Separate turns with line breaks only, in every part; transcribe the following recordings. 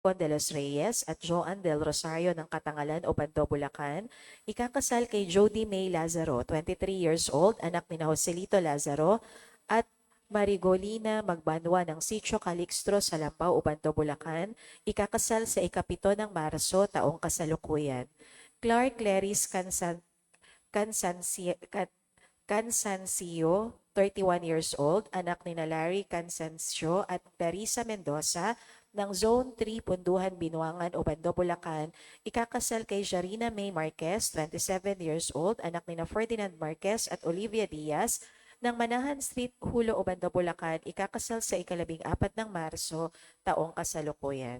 de los Reyes at Joan del Rosario ng Katangalan o Bando, Bulacan, ikakasal kay Jody May Lazaro, 23 years old, anak ni Joselito Lazaro, at Marigolina Magbanwa ng Sitio Calixtro sa Lambao, Bando, Bulacan, ikakasal sa ikapito ng Marso taong kasalukuyan. Clark Clarice Cansancio, Cansancio, 31 years old, anak ni Larry Cansancio at Clarissa Mendoza ng Zone 3, Punduhan, Binuangan o Bando, Bulacan, ikakasal kay Jarina May Marquez, 27 years old, anak ni Ferdinand Marquez at Olivia Diaz ng Manahan Street, Hulo o Bando, Bulacan, ikakasal sa ika-14 ng Marso, taong kasalukuyan.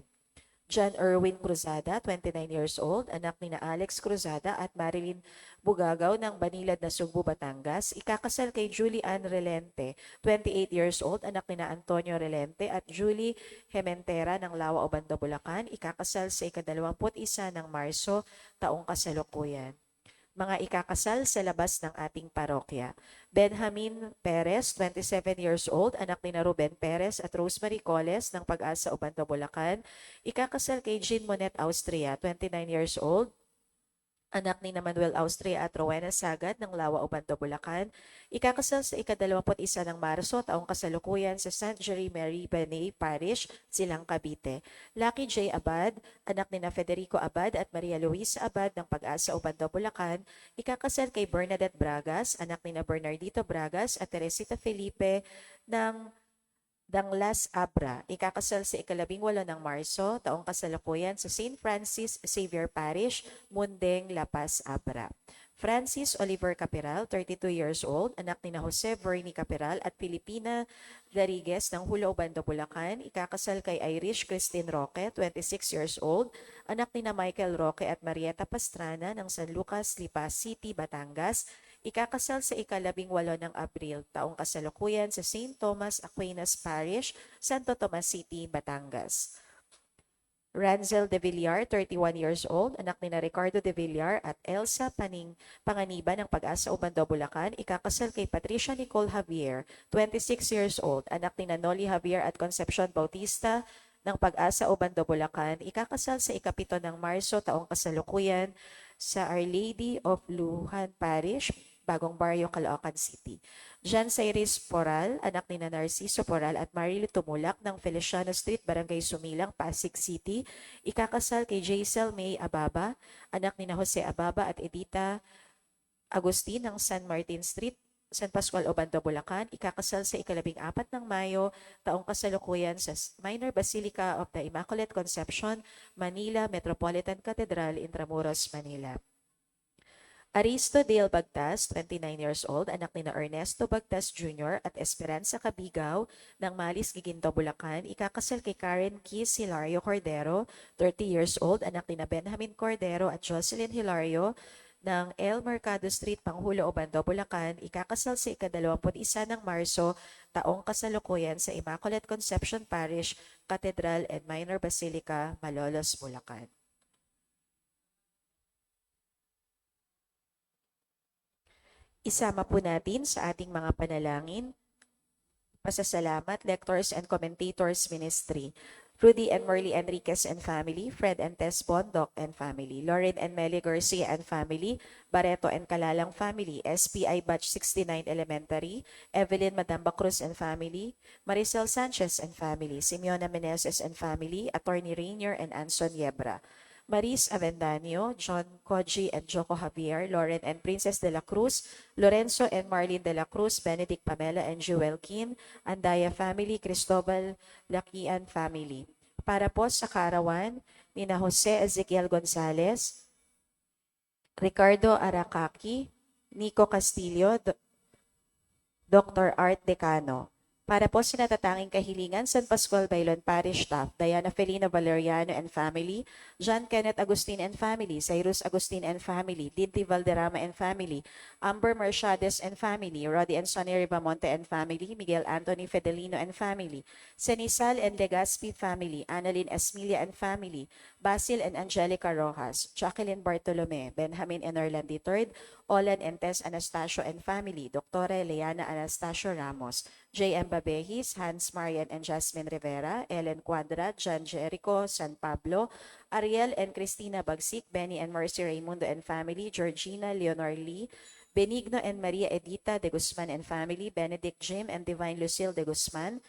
John Erwin Cruzada, 29 years old, anak ni Alex Cruzada at Marilyn Bugagaw ng Banilad na Sugbo, Batangas, ikakasal kay Julie Ann Relente, 28 years old, anak ni Antonio Relente at Julie Hementera ng Lawa o Bando, Bulacan, ikakasal sa ika-21 ng Marso, taong kasalukuyan. Mga ikakasal sa labas ng ating parokya. Benjamin Perez, 27 years old, anak ni Ruben Perez at Rosemary Coles ng Pag-asa, Ubando, Bulacan. Ikakasal kay Jean Monet Austria, 29 years old, anak ni Manuel Austria at Rowena Sagad ng Lawa, Ubando, Bulacan. Ikakasal sa ika-21 ng Marso, taong kasalukuyan sa St. Jerry Mary Benay Parish, Silang, Cavite. Lucky J. Abad, anak ni Federico Abad at Maria Luisa Abad ng Pag-asa, Ubando, Bulacan. Ikakasal kay Bernadette Bragas, anak ni Bernardito Bragas at Teresita Felipe ng Danglas Abra, ikakasal sa ika-18 ng Marso, taong kasalukuyan sa St. Francis Xavier Parish, Mundeng, La Paz, Abra. Francis Oliver Capiral, 32 years old, anak ni Jose Bernie Capiral at Pilipina Darigues ng Hulo, Bando, Bulacan, ikakasal kay Irish Christine Roque, 26 years old, anak ni Michael Roque at Marieta Pastrana ng San Lucas, Lipa City, Batangas, ikakasal sa ika-18 ng Abril, taong kasalukuyan sa St. Thomas Aquinas Parish, Santo Tomas City, Batangas. Ranzel de Villar, 31 years old, anak ni Ricardo de Villar at Elsa Panganiba ng Pag-asa, Ubando, Bulacan, ikakasal kay Patricia Nicole Javier, 26 years old, anak ni Noli Javier at Concepcion Bautista ng Pag-asa, Ubando, Bulacan, ikakasal sa ika-7 ng Marso, taong kasalukuyan sa Our Lady of Lujan Parish, Bagong Barrio, Caloocan City. Jean Cyrus Poral, anak ni Narciso Poral at Marilo Tumulak ng Feliciano Street, Barangay Sumilang, Pasig City, ikakasal kay Jaisel May Ababa, anak ni Jose Ababa at Edita Agustin ng San Martin Street, San Pascual, Obando, Bulacan, ikakasal sa ika-14 ng Mayo, taong kasalukuyan sa Minor Basilica of the Immaculate Conception, Manila Metropolitan Cathedral, Intramuros, Manila. Aristo Dale Bagtas, 29 years old, anak ni Ernesto Bagtas Jr. at Esperanza Cabigaw ng Malis, Giginto, Bulacan, ikakasal kay Karen Keys Hilario Cordero, 30 years old, anak ni Benjamin Cordero at Jocelyn Hilario ng El Mercado Street, Panghulo, Obando, Bulacan, ikakasal sa ika-21 ng Marso, taong kasalukuyan sa Immaculate Conception Parish, Cathedral and Minor Basilica, Malolos, Bulacan. Isama po natin sa ating mga panalangin, pasasalamat, lectors and commentators ministry. Rudy and Merly Enriquez and family, Fred and Tess Bondoc and family, Lauren and Melly Garcia and family, Barreto and Kalalang family, SPI Batch 69 Elementary, Evelyn Madamba Cruz and family, Maricel Sanchez and family, Simeona Meneses and family, Attorney Rainier and Anson Yebra. Maris Avendaño, John Koji and Joko Javier, Lauren and Princess de la Cruz, Lorenzo and Marlene de la Cruz, Benedict Pamela and Joel Kin, Andaya family, Cristobal Lakian family. Para po sa kaarawan ni na Jose Ezequiel Gonzalez, Ricardo Aracaki, Nico Castillo, Dr. Art Decano. Para po sa natatanging kahilingan, San Pascual Bailon Parish Staff, Diana Felina Valeriano and family, John Kenneth Agustin and family, Cyrus Agustin and family, Dinty Valderrama and family, Amber Mercedes and family, Roddy and Sonny Ribamonte and family, Miguel Anthony Fedelino and family, Senisal and Legaspi family, Annalyn Esmilia and family, Basil and Angelica Rojas, Jacqueline Bartolome, Benjamin and Orlando III, Olan and Tess Anastasio and family, Dr. Leana Anastasio Ramos, J.M. Babehis, Hans Marian and Jasmine Rivera, Ellen Cuadra, John Jericho San Pablo, Ariel and Cristina Bagsik, Benny and Mercy Raimundo and family, Georgina Leonor Lee, Benigno and Maria Edita de Guzman and family, Benedict Jim and Divine Lucille de Guzman,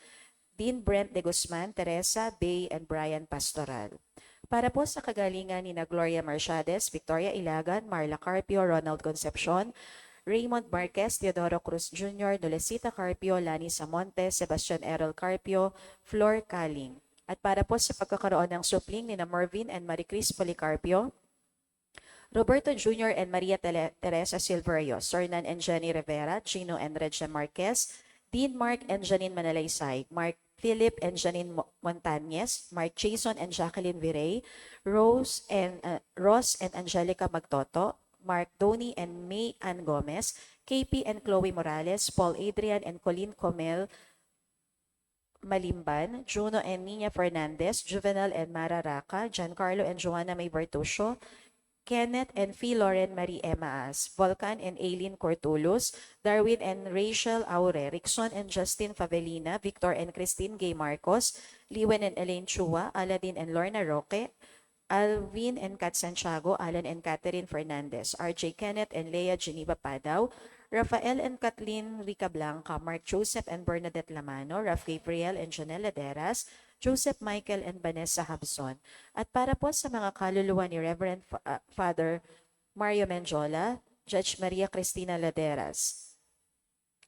Dean Brent de Guzman, Teresa, Bay, and Brian Pastoral. Para po sa kagalingan ni na Gloria Mercedes, Victoria Ilagan, Marla Carpio, Ronald Concepcion, Raymond Marquez, Teodoro Cruz Jr., Nolecita Carpio, Lani Samonte, Sebastian Errol Carpio, Flor Caling. At para po sa pagkakaroon ng supling ni na Mervin and Maricris Policarpio, Roberto Jr. and Maria Teresa Silverio, Sornan and Jenny Rivera, Gino and Regia Marquez, Dean Mark and Janine Manalaysay, Mark Philip and Janine Montañez, Mark Jason and Jacqueline Virey, Ross and Angelica Magtoto, Mark Donny and May Ann Gomez, KP and Chloe Morales, Paul Adrian and Colleen Comel Malimban, Juno and Nina Fernandez, Juvenal and Mara Raca, Giancarlo and Joanna May Bertuccio, Kenneth and Fee Lauren Marie Emma As, Volcan and Aileen Cortulus, Darwin and Rachel Aure, Rickson and Justin Favelina, Victor and Christine Gay Marcos, Liwen and Elaine Chua, Aladin and Lorna Roque, Alvin and Kat Santiago, Alan and Catherine Fernandez, RJ Kenneth and Leah Geneva Padaw, Rafael and Kathleen Rica Blanca, Mark Joseph and Bernadette Lamano, Raf Gabriel and Janelle Laderas, Joseph Michael and Vanessa Habson. At para po sa mga kaluluwa ni Reverend Father Mario Menjola, Judge Maria Cristina Laderas,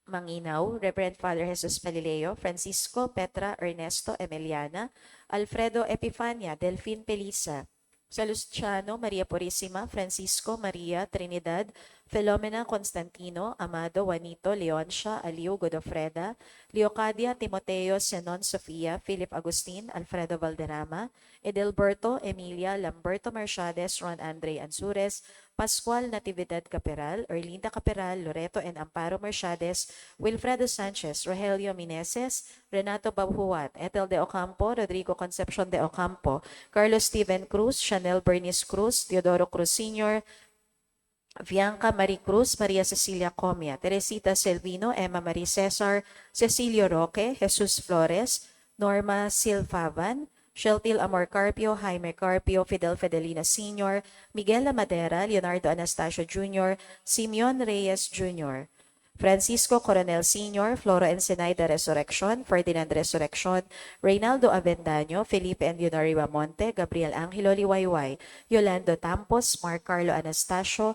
Manginaw, Reverend Father Jesus Palileo, Francisco Petra Ernesto Emiliana, Alfredo Epifania, Delphine Pelisa, Salustiano, Maria Purisima, Francisco Maria Trinidad, Filomena Constantino, Amado Juanito, Leoncia, Aliu Godofreda, Leocadia Timoteo Senon Sofia, Philip Agustin, Alfredo Valderrama, Edelberto Emilia, Lamberto Mercedes, Ron Andre Ansures, Pascual Natividad Caperal, Erlinda Caperal, Loreto and Amparo Mercedes, Wilfredo Sanchez, Rogelio Mineses, Renato Babuat, Ethel de Ocampo, Rodrigo Concepcion de Ocampo, Carlos Steven Cruz, Chanel Bernice Cruz, Teodoro Cruz Sr., Bianca Marie Cruz, Maria Cecilia Comia, Teresita Selvino, Emma Marie Cesar, Cecilio Roque, Jesus Flores, Norma Silvavan, Sheltil Amor Carpio, Jaime Carpio, Fidel Fidelina Sr., Miguel Madera, Leonardo Anastasio Jr., Simeon Reyes Jr., Francisco Coronel Sr., Floro Ensenaida Resurrection, Ferdinand Resurrection, Reynaldo Avendaño, Felipe and Leonori Monte, Gabriel Angelo Liwayway, Yolando Tampos, Mark Carlo Anastasio,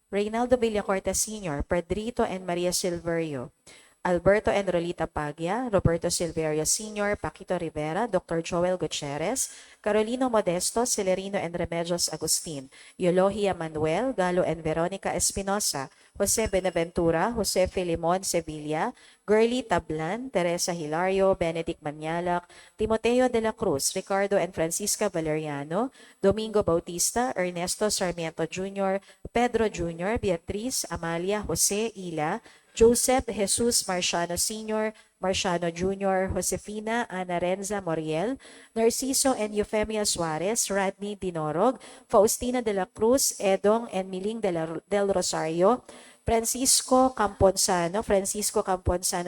Reynaldo Villacorta Sr., Pedrito and Maria Silverio, Alberto and Rolita Paglia, Roberto Silverio Sr., Paquito Rivera, Dr. Joel Gutierrez, Carolino Modesto, Celerino and Remedios Agustin, Eulohia Manuel, Galo and Veronica Espinosa, Jose Benaventura, Jose Filimon Sevilla, Girly Tablan, Teresa Hilario, Benedict Manialac, Timoteo de la Cruz, Ricardo and Francisca Valeriano, Domingo Bautista, Ernesto Sarmiento Jr., Pedro Jr., Beatriz, Amalia, Jose, Ila, Joseph Jesus Marciano Sr., Marciano Jr., Josefina Ana Renza Moriel, Narciso and Eufemia Suarez, Rodney Dinorog, Faustina de la Cruz, Edong and Miling del Rosario, Francisco Camponzano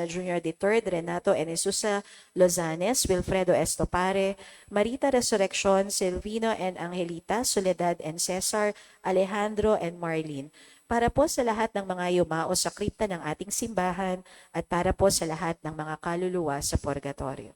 Jr. III, Renato and Jesusa Lozanes, Wilfredo Estopare, Marita Resurrection, Silvino and Angelita, Soledad and Cesar, Alejandro and Marlene. Para po sa lahat ng mga yumao sa kripta ng ating simbahan at para po sa lahat ng mga kaluluwa sa purgatorio.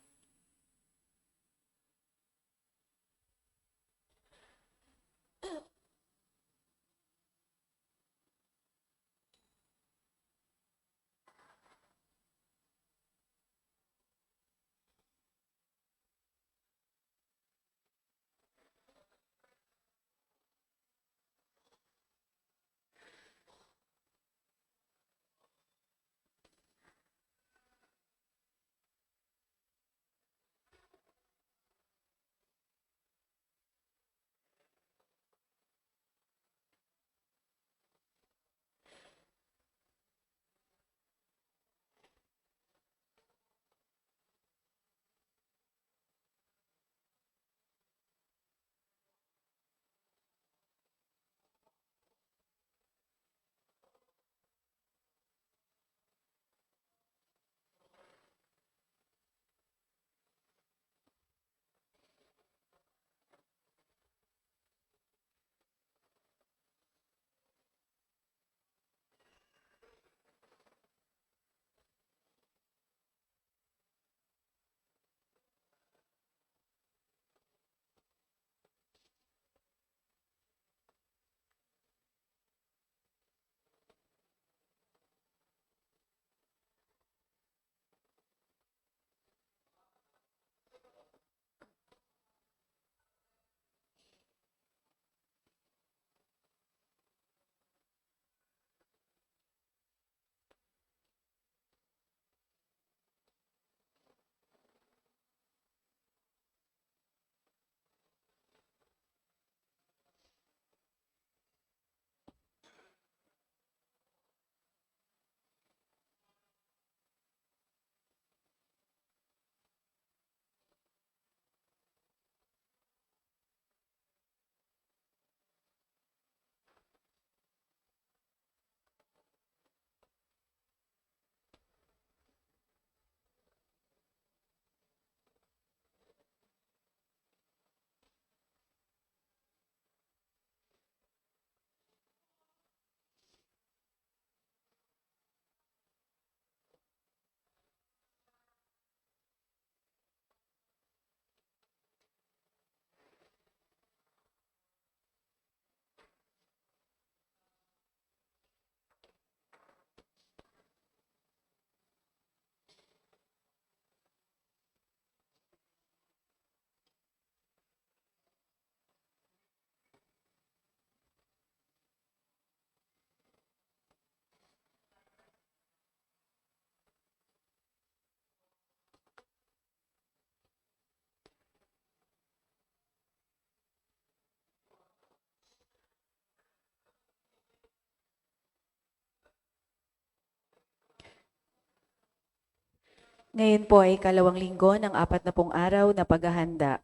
Ngayon po ay kalawang linggo ng 40 araw na paghahanda.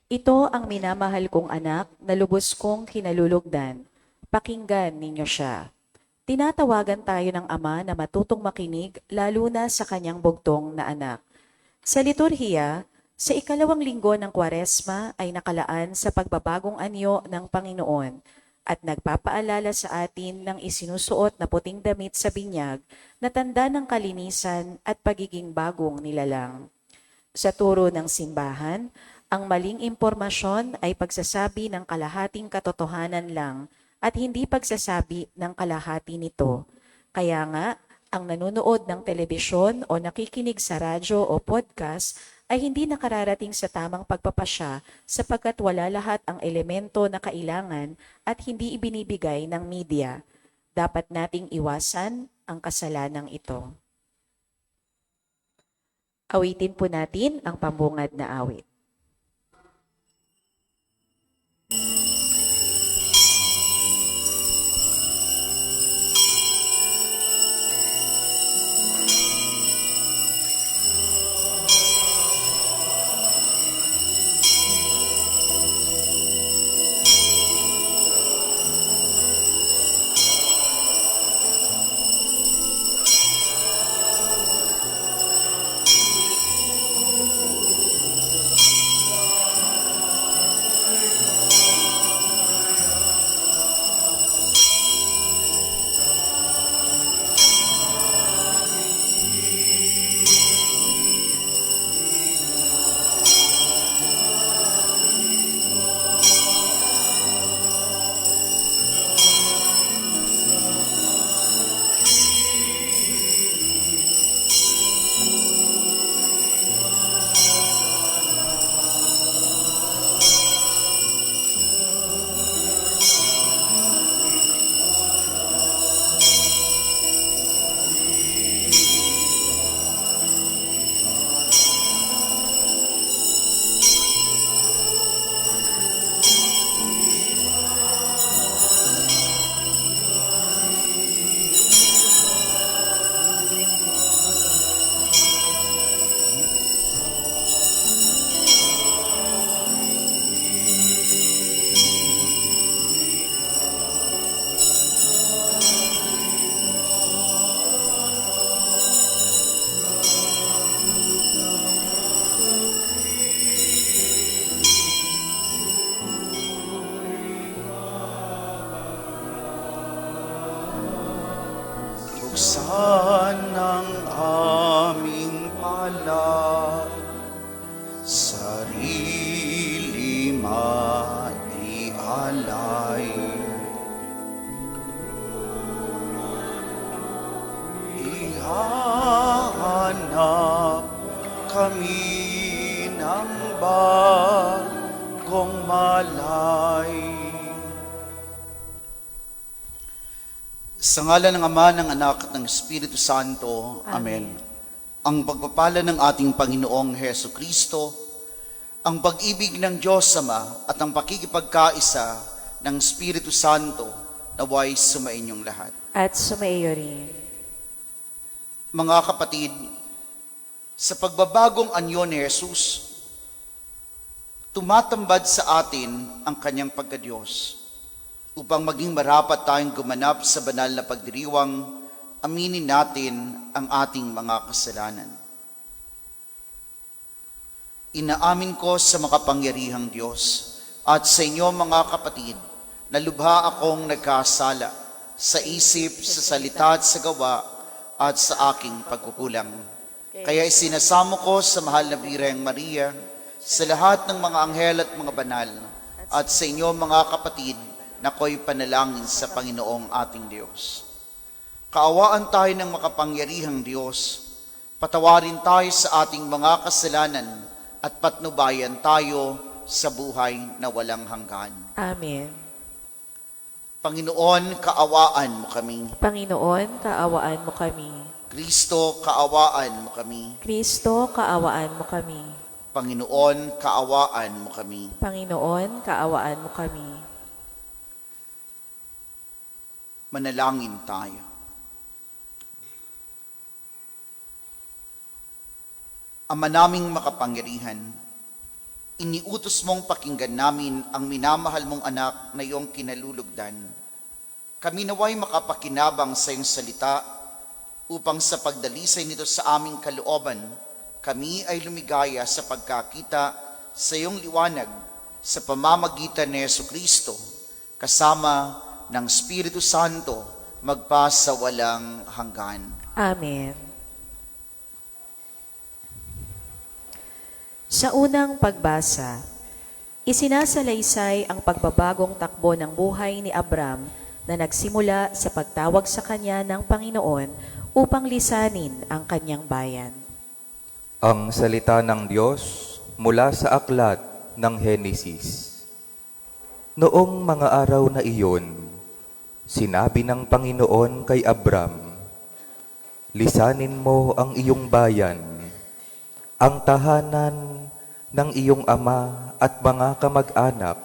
Ito ang minamahal kong anak na lubos kong kinalulugdan. Pakinggan ninyo siya. Tinatawagan tayo ng ama na matutong makinig lalo na sa kanyang bugtong na anak. Sa liturhiya, sa ikalawang linggo ng Kwaresma ay nakalaan sa pagbabagong anyo ng Panginoon at nagpapaalala sa atin ng isinusuot na puting damit sa binyag na tanda ng kalinisan at pagiging bagong nilalang. Sa turo ng simbahan, ang maling impormasyon ay pagsasabi ng kalahating katotohanan lang at hindi pagsasabi ng kalahati nito. Kaya nga, ang nanonood ng telebisyon o nakikinig sa radyo o podcast ay hindi nakararating sa tamang pagpapasya sapagkat wala lahat ang elemento na kailangan at hindi ibinibigay ng media. Dapat nating iwasan ang kasalanang ito. Awitin po natin ang pambungad na awit.
Buksan ang aming palad, sarili maialay. Ihahanap kami ng bagong malay. Sa ngalan ng Ama, ng Anak, at ng Espiritu Santo. Amen. Ang pagpapala ng ating Panginoong Heso Kristo, ang pag-ibig ng Diyos Ama, at ang pakikipagkaisa ng Espiritu Santo naway sumainyong lahat.
At sumaiyo rin.
Mga kapatid, sa pagbabagong anyo ni Jesus, tumatambad sa atin ang kanyang pagkadiyos. Upang maging marapat tayong gumanap sa banal na pagdiriwang, aminin natin ang ating mga kasalanan. Inaamin ko sa makapangyarihang Diyos at sa inyo mga kapatid, na lubha akong nagkasala sa isip, sa salita at sa gawa at sa aking pagkukulang. Kaya isinasamo ko sa mahal na Birheng Maria, sa lahat ng mga anghel at mga banal, at sa inyo mga kapatid, na ako'y panalangin sa Panginoong ating Diyos. Kaawaan tayo ng makapangyarihang Diyos, patawarin tayo sa ating mga kasalanan at patnubayan tayo sa buhay na walang hanggan.
Amen.
Panginoon, kaawaan mo kami.
Panginoon, kaawaan mo kami.
Kristo, kaawaan mo kami.
Kristo, kaawaan mo kami.
Panginoon, kaawaan mo kami.
Panginoon, kaawaan mo kami.
Manalangin tayo. Ama naming makapangyarihan, iniutos mong pakinggan namin ang minamahal mong anak na iyong kinalulugdan. Kami naway makapakinabang sa iyong salita upang sa pagdalisay nito sa aming kalooban, kami ay lumigaya sa pagkakita sa iyong liwanag sa pamamagitan ni Jesucristo, kasama ng Espiritu Santo, magpa sa walang hanggan.
Amen. Sa unang pagbasa, isinasalaysay ang pagbabagong takbo ng buhay ni Abram na nagsimula sa pagtawag sa kanya ng Panginoon upang lisanin ang kanyang bayan.
Ang salita ng Diyos mula sa aklat ng Henesis. Noong mga araw na iyon, sinabi ng Panginoon kay Abram, "Lisanin mo ang iyong bayan, ang tahanan ng iyong ama at mga kamag-anak,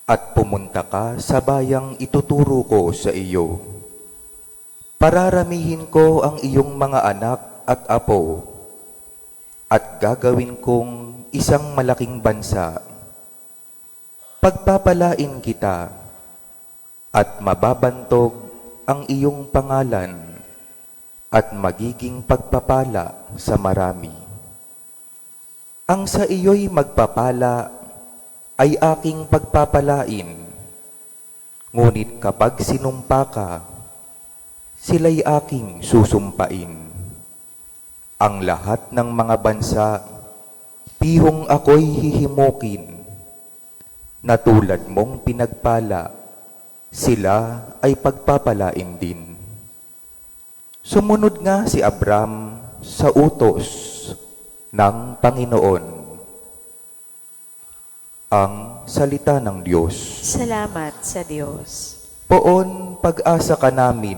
at pumunta ka sa bayang ituturo ko sa iyo. Pararamihin ko ang iyong mga anak at apo, at gagawin kong isang malaking bansa. Pagpapalain kita, at mababantog ang iyong pangalan, at magiging pagpapala sa marami. Ang sa iyo'y magpapala ay aking pagpapalain, ngunit kapag sinumpa ka, sila'y aking susumpain. Ang lahat ng mga bansa, pihong ako'y hihimukin, na tulad mong pinagpala, sila ay pagpapalain din." Sumunod nga si Abram sa utos ng Panginoon. Ang salita ng Diyos.
Salamat sa Diyos.
Poon pag-asa ka namin,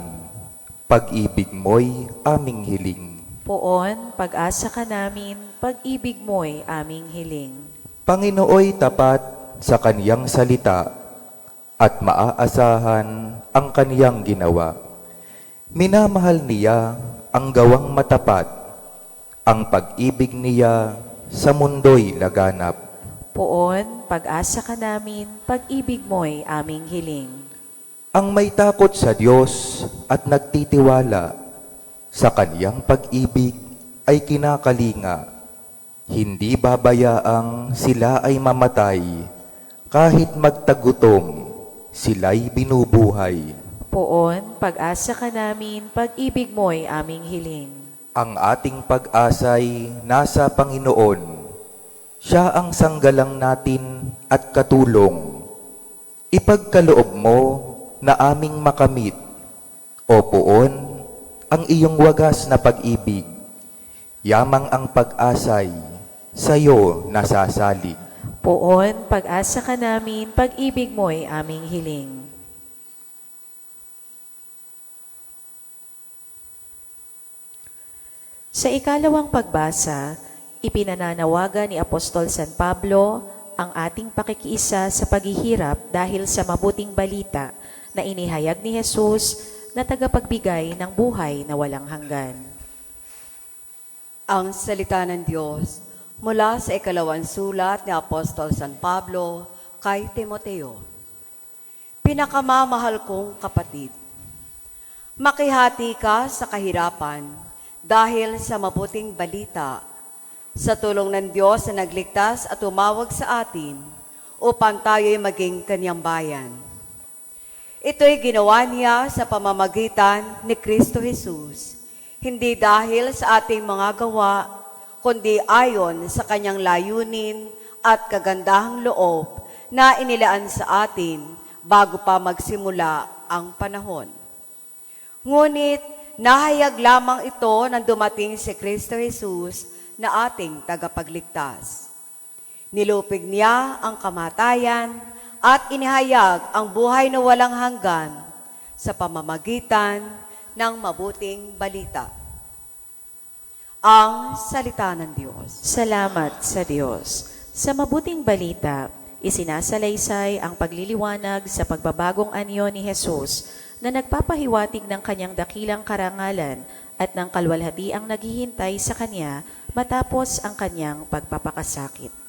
pag-ibig mo'y aming hiling.
Poon, pag-asa ka namin, pag-ibig mo'y aming hiling.
Panginooy tapat sa kaniyang salita at maaasahan ang kaniyang ginawa. Minamahal niya ang gawang matapat, ang pag-ibig niya sa mundo'y laganap.
Poon, pag-asa ka namin, pag-ibig mo'y aming hiling.
Ang may takot sa Diyos at nagtitiwala sa kaniyang pag-ibig ay kinakalinga. Hindi babayaang sila ay mamatay, kahit magtagutom, sila'y binubuhay.
Poon, pag-asa ka namin, pag-ibig mo'y aming hiling.
Ang ating pag-asa'y nasa Panginoon. Siya ang sanggalang natin at katulong. Ipagkaloob mo na aming makamit, o Poon, ang iyong wagas na pag-ibig. Yamang ang pag-asa'y sa'yo nasasalig.
Poon, pag-asa ka namin, pag-ibig mo'y aming hiling. Sa ikalawang pagbasa, ipinananawagan ni Apostol San Pablo ang ating pakikiisa sa paghihirap dahil sa mabuting balita na inihayag ni Jesus na tagapagbigay ng buhay na walang hanggan.
Ang salita ng Diyos mula sa ikalawang sulat ni Apostol San Pablo kay Timoteo. Pinakamamahal kong kapatid, makihati ka sa kahirapan dahil sa mabuting balita, sa tulong ng Diyos na nagligtas at tumawag sa atin upang tayo'y maging kanyang bayan. Ito'y ginawa niya sa pamamagitan ni Kristo Jesus, hindi dahil sa ating mga gawa, kundi ayon sa kanyang layunin at kagandahang loob na inilaan sa atin bago pa magsimula ang panahon. Ngunit nahayag lamang ito nang dumating si Kristo Jesus na ating tagapagligtas. Nilupig niya ang kamatayan at inihayag ang buhay na walang hanggan sa pamamagitan ng mabuting balita. Ang salita ng Diyos.
Salamat sa Diyos. Sa mabuting balita, isinasalaysay ang pagliliwanag sa pagbabagong anyo ni Jesus na nagpapahiwatig ng kanyang dakilang karangalan at ng kalwalhatiang naghihintay sa kanya matapos ang kanyang pagpapakasakit.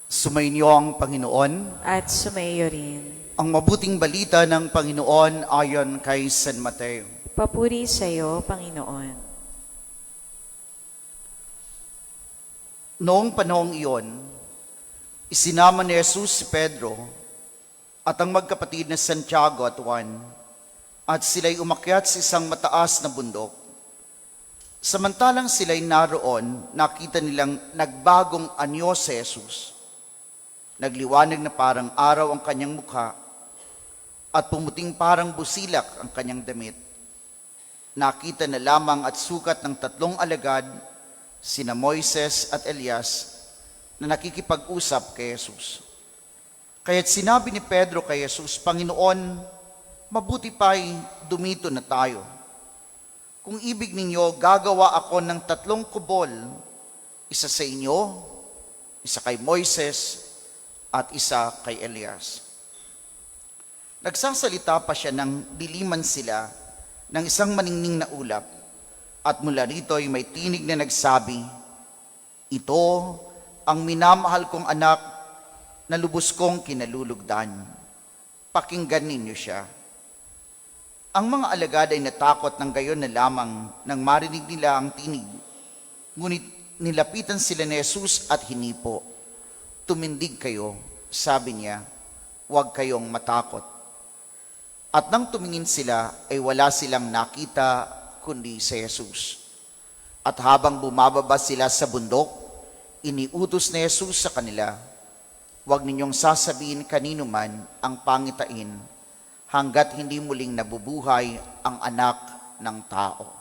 Sumainyo ang Panginoon.
At sumayo rin.
Ang mabuting balita ng Panginoon ayon kay San Mateo.
Papuri sa iyo, Panginoon.
Noong panahong iyon, isinama ni Jesus si Pedro at ang magkapatid na Santiago at Juan, at sila'y umakyat sa isang mataas na bundok. Samantalang sila'y naroon, nakita nilang nagbagong anyo si Jesus. Nagliwanag na parang araw ang kanyang mukha at pumuting parang busilak ang kanyang damit. Nakita na lamang at sukat ng 3 alagad, sina Moises at Elias, na nakikipag-usap kay Jesus. Kaya't sinabi ni Pedro kay Jesus, Panginoon, mabuti pa'y dumito na tayo. Kung ibig ninyo, gagawa ako ng 3 kubol, isa sa inyo, isa kay Moises, at isa kay Elias. Nagsasalita pa siya nang diliman sila ng isang maningning na ulap, at mula rito ay may tinig na nagsabi, ito ang minamahal kong anak na lubos kong kinalulugdan. Pakinggan ninyo siya. Ang mga alagad ay natakot ng gayon na lamang nang marinig nila ang tinig. Ngunit nilapitan sila ni Jesus at hinipo. Tumindig kayo, sabi niya, huwag kayong matakot. At nang tumingin sila, ay wala silang nakita kundi si Jesus. At habang bumababa sila sa bundok, iniutos ni Jesus sa kanila, huwag ninyong sasabihin kanino man ang pangitain, hanggat hindi muling nabubuhay ang anak ng tao.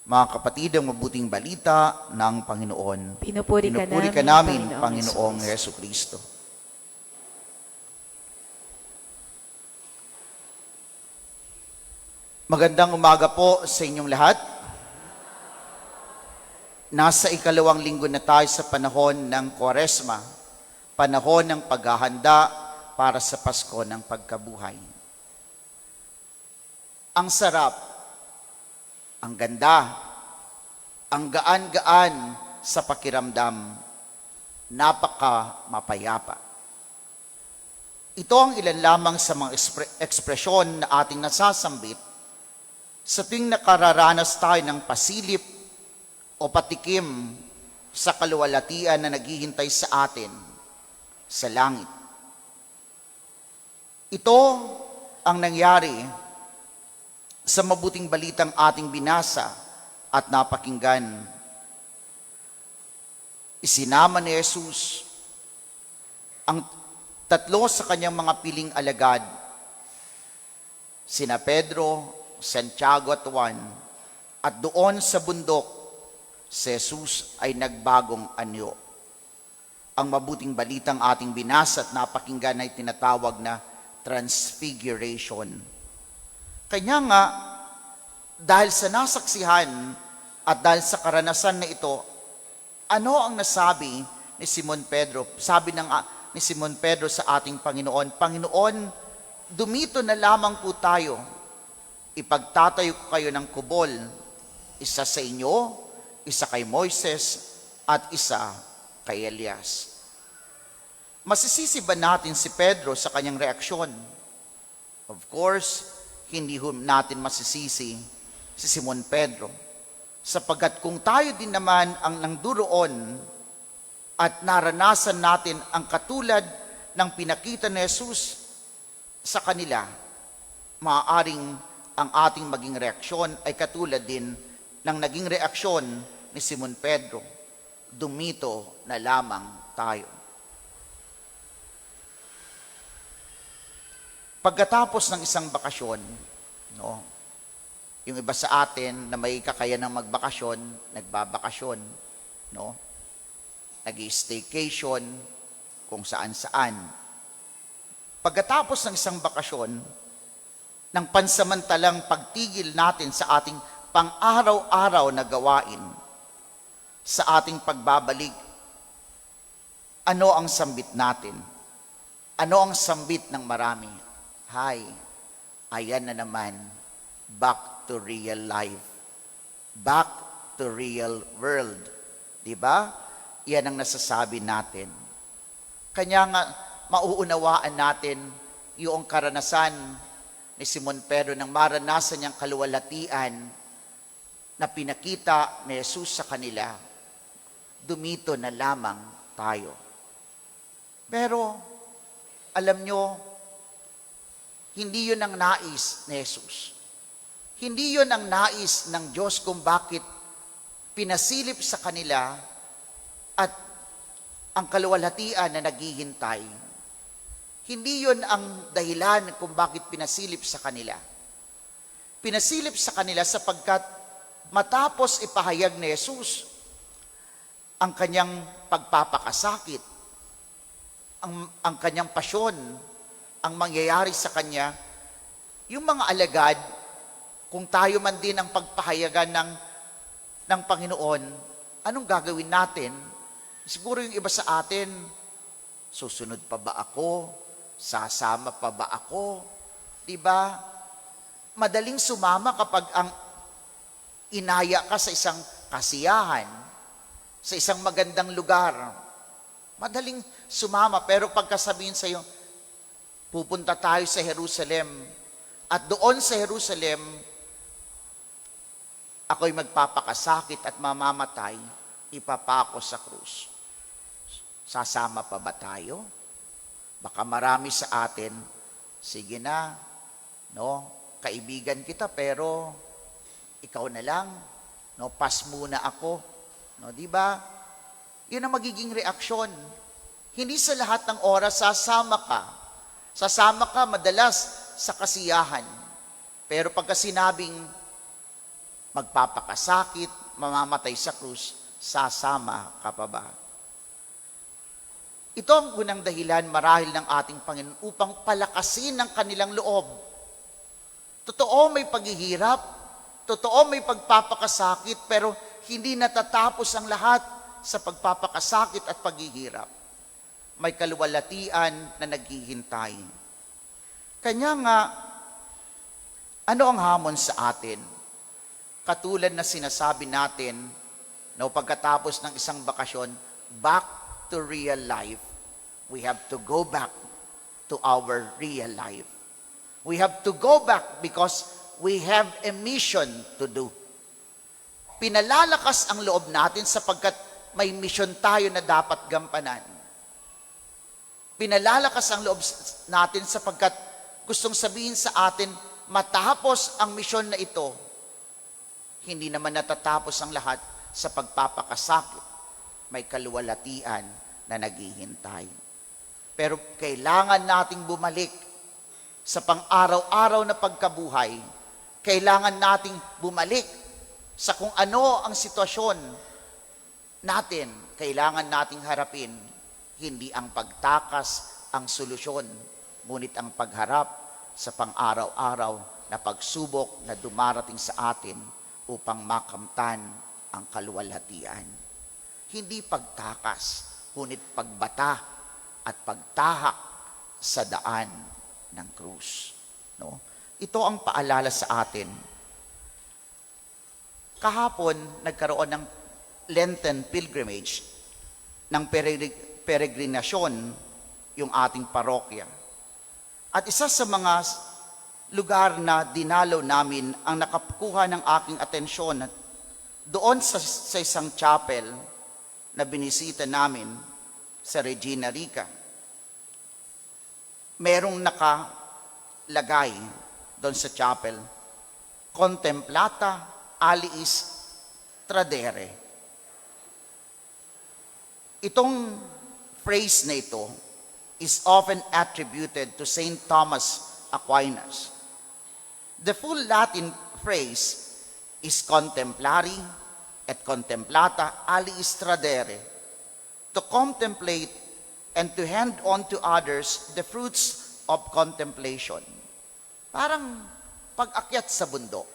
Mga kapatid, ang mabuting balita ng Panginoon.
Pinupuri ka
namin,
namin,
Panginoong
Jesus.
Jesucristo. Magandang umaga po sa inyong lahat. Nasa 2nd linggo na tayo sa panahon ng Kwaresma, panahon ng paghahanda para sa Pasko ng Pagkabuhay. Ang sarap, ang ganda, ang gaan-gaan sa pakiramdam, napaka mapayapa. Ito ang ilan lamang sa mga ekspresyon na ating nasasambit sa tuwing nakararanas tayo ng pasilip o patikim sa kaluwalhatian na naghihintay sa atin sa langit. Ito ang nangyari sa mabuting balitang ating binasa at napakinggan. Isinama ni Jesus ang 3 sa kanyang mga piling alagad, sina Pedro, Santiago at Juan, at doon sa bundok, si Jesus ay nagbagong anyo. Ang mabuting balitang ating binasa at napakinggan ay tinatawag na transfiguration. Kanya nga, dahil sa nasaksihan at dahil sa karanasan na ito, ano ang nasabi ni Simon Pedro? Sabi ni Simon Pedro sa ating Panginoon, Panginoon, dumito na lamang po tayo. Ipagtatayo ko kayo ng kubol, isa sa inyo, isa kay Moises, at isa kay Elias. Masisisi ba natin si Pedro sa kanyang reaksyon? Of course, hindi natin masisisi si Simon Pedro. Sapagkat kung tayo din naman ang nangduroon at naranasan natin ang katulad ng pinakita ni Jesus sa kanila, maaaring ang ating maging reaksyon ay katulad din ng naging reaksyon ni Simon Pedro. Dumito na lamang tayo. Pagkatapos ng isang bakasyon, no, yung iba sa atin na may kakayahan ng magbakasyon, nagbabakasyon, no? Nag-staycation kung saan-saan. Pagkatapos ng isang bakasyon, ng pansamantalang pagtigil natin sa ating pang-araw-araw na gawain, sa ating pagbabalik, ano ang sambit natin? Ano ang sambit ng marami? Hay, ayan na naman, back to real life. Back to real world. Diba? Yan ang nasasabi natin. Kanya nga, mauunawaan natin yung karanasan ni Simon Pedro nang maranasan niyang kaluwalhatian na pinakita ni Jesus sa kanila. Dumito na lamang tayo. Pero, alam nyo, hindi yun ang nais ni Jesus. Hindi yun ang nais ng Diyos kung bakit pinasilip sa kanila at ang kaluwalhatian na naghihintay. Hindi yun ang dahilan kung bakit pinasilip sa kanila. Pinasilip sa kanila sapagkat matapos ipahayag ni Jesus ang kanyang pagpapakasakit, ang kanyang pasyon, ang mangyayari sa kanya, yung mga alagad, kung tayo man din ang pagpahayagan ng Panginoon, anong gagawin natin? Siguro yung iba sa atin, susunod pa ba ako? Sasama pa ba ako? Diba? Madaling sumama kapag ang inaya ka sa isang kasiyahan, sa isang magandang lugar. Madaling sumama, pero pagkasabihin sa iyo, pupunta tayo sa Jerusalem, at doon sa Jerusalem, ako'y magpapakasakit at mamamatay, ipapako sa krus. Sasama pa ba tayo? Baka marami sa atin, sige na, no, kaibigan kita, pero ikaw na lang, no, pass muna ako, no, di ba? Yun ang magiging reaksyon. Hindi sa lahat ng oras sasama ka. Sasama ka madalas sa kasiyahan. Pero pagka sinabing magpapakasakit, mamamatay sa krus, sasama ka pa ba? Ito ang unang dahilan marahil ng ating Panginoon upang palakasin ang kanilang loob. Totoo may paghihirap, totoo may pagpapakasakit, pero hindi natatapos ang lahat sa pagpapakasakit at paghihirap. May kaluwalhatian na naghihintay. Kanya nga, ano ang hamon sa atin? Katulad na sinasabi natin, no, pagkatapos ng isang bakasyon, back to real life. We have to go back to our real life. We have to go back because we have a mission to do. Pinalalakas ang loob natin sapagkat may mission tayo na dapat gampanan. Pinalalakas ang loob natin sapagkat gustong sabihin sa atin, matapos ang misyon na ito, hindi naman natatapos ang lahat sa pagpapakasakit. May kaluwalhatian na naghihintay. Pero kailangan nating bumalik sa pang-araw-araw na pagkabuhay. Kailangan nating bumalik sa kung ano ang sitwasyon natin. Kailangan nating harapin. Hindi ang pagtakas ang solusyon, ngunit ang pagharap sa pang-araw-araw na pagsubok na dumarating sa atin upang makamtan ang kaluwalhatian. Hindi pagtakas, ngunit pagbata at pagtahak sa daan ng krus. No? Ito ang paalala sa atin. Kahapon, nagkaroon ng Lenten pilgrimage, ng peregrinasyon, yung ating parokya. At isa sa mga lugar na dinalaw namin ang nakakuha ng aking atensyon Doon sa isang chapel na binisita namin sa Regina Rica, merong nakalagay doon sa chapel, Contemplata aliis tradere. Itong phrase na ito is often attributed to Saint Thomas Aquinas. The full Latin phrase is contemplari et contemplata aliis tradere, to contemplate and to hand on to others the fruits of contemplation. Parang pag-akyat sa bundok.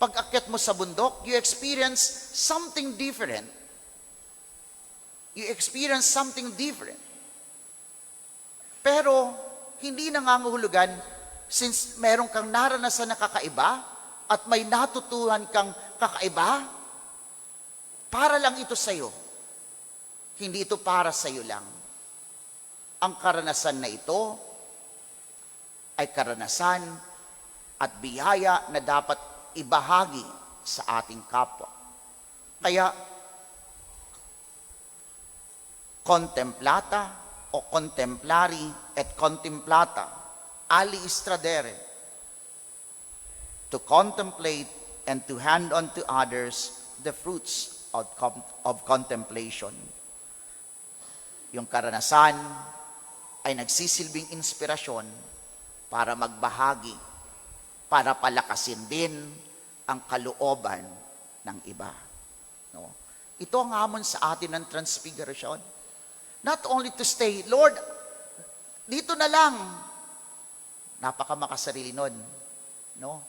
Pag-akyat mo sa bundok, you experience something different. You experience something different. Pero, hindi nangangahulugan since meron kang naranasan na kakaiba at may natutuhan kang kakaiba, para lang ito sa'yo. Hindi ito para sa'yo lang. Ang karanasan na ito ay karanasan at biyaya na dapat ibahagi sa ating kapwa. Kaya, contemplata o contemplari et contemplata aliis tradere, to contemplate and to hand on to others the fruits of contemplation. Yung karanasan ay nagsisilbing inspirasyon para magbahagi, para palakasin din ang kalooban ng iba. No? Ito ang hamon sa atin ng Transfiguration. Not only to stay, Lord, dito na lang. Napakamakasarili nun. No?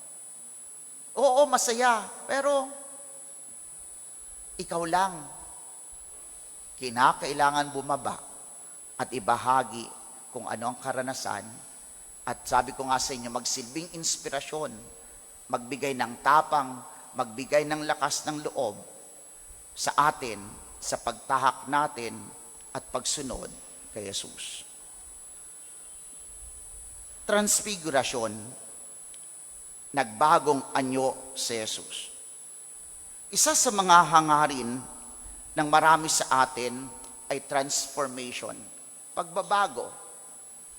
Oo, masaya. Pero, ikaw lang. Kinakailangan bumaba at ibahagi kung ano ang karanasan. At sabi ko nga sa inyo, magsilbing inspirasyon, magbigay ng tapang, magbigay ng lakas ng loob sa atin, sa pagtahak natin at pagsunod kay Jesus. Transfigurasyon, nagbagong anyo si Jesus. Isa sa mga hangarin ng marami sa atin ay transformation, pagbabago,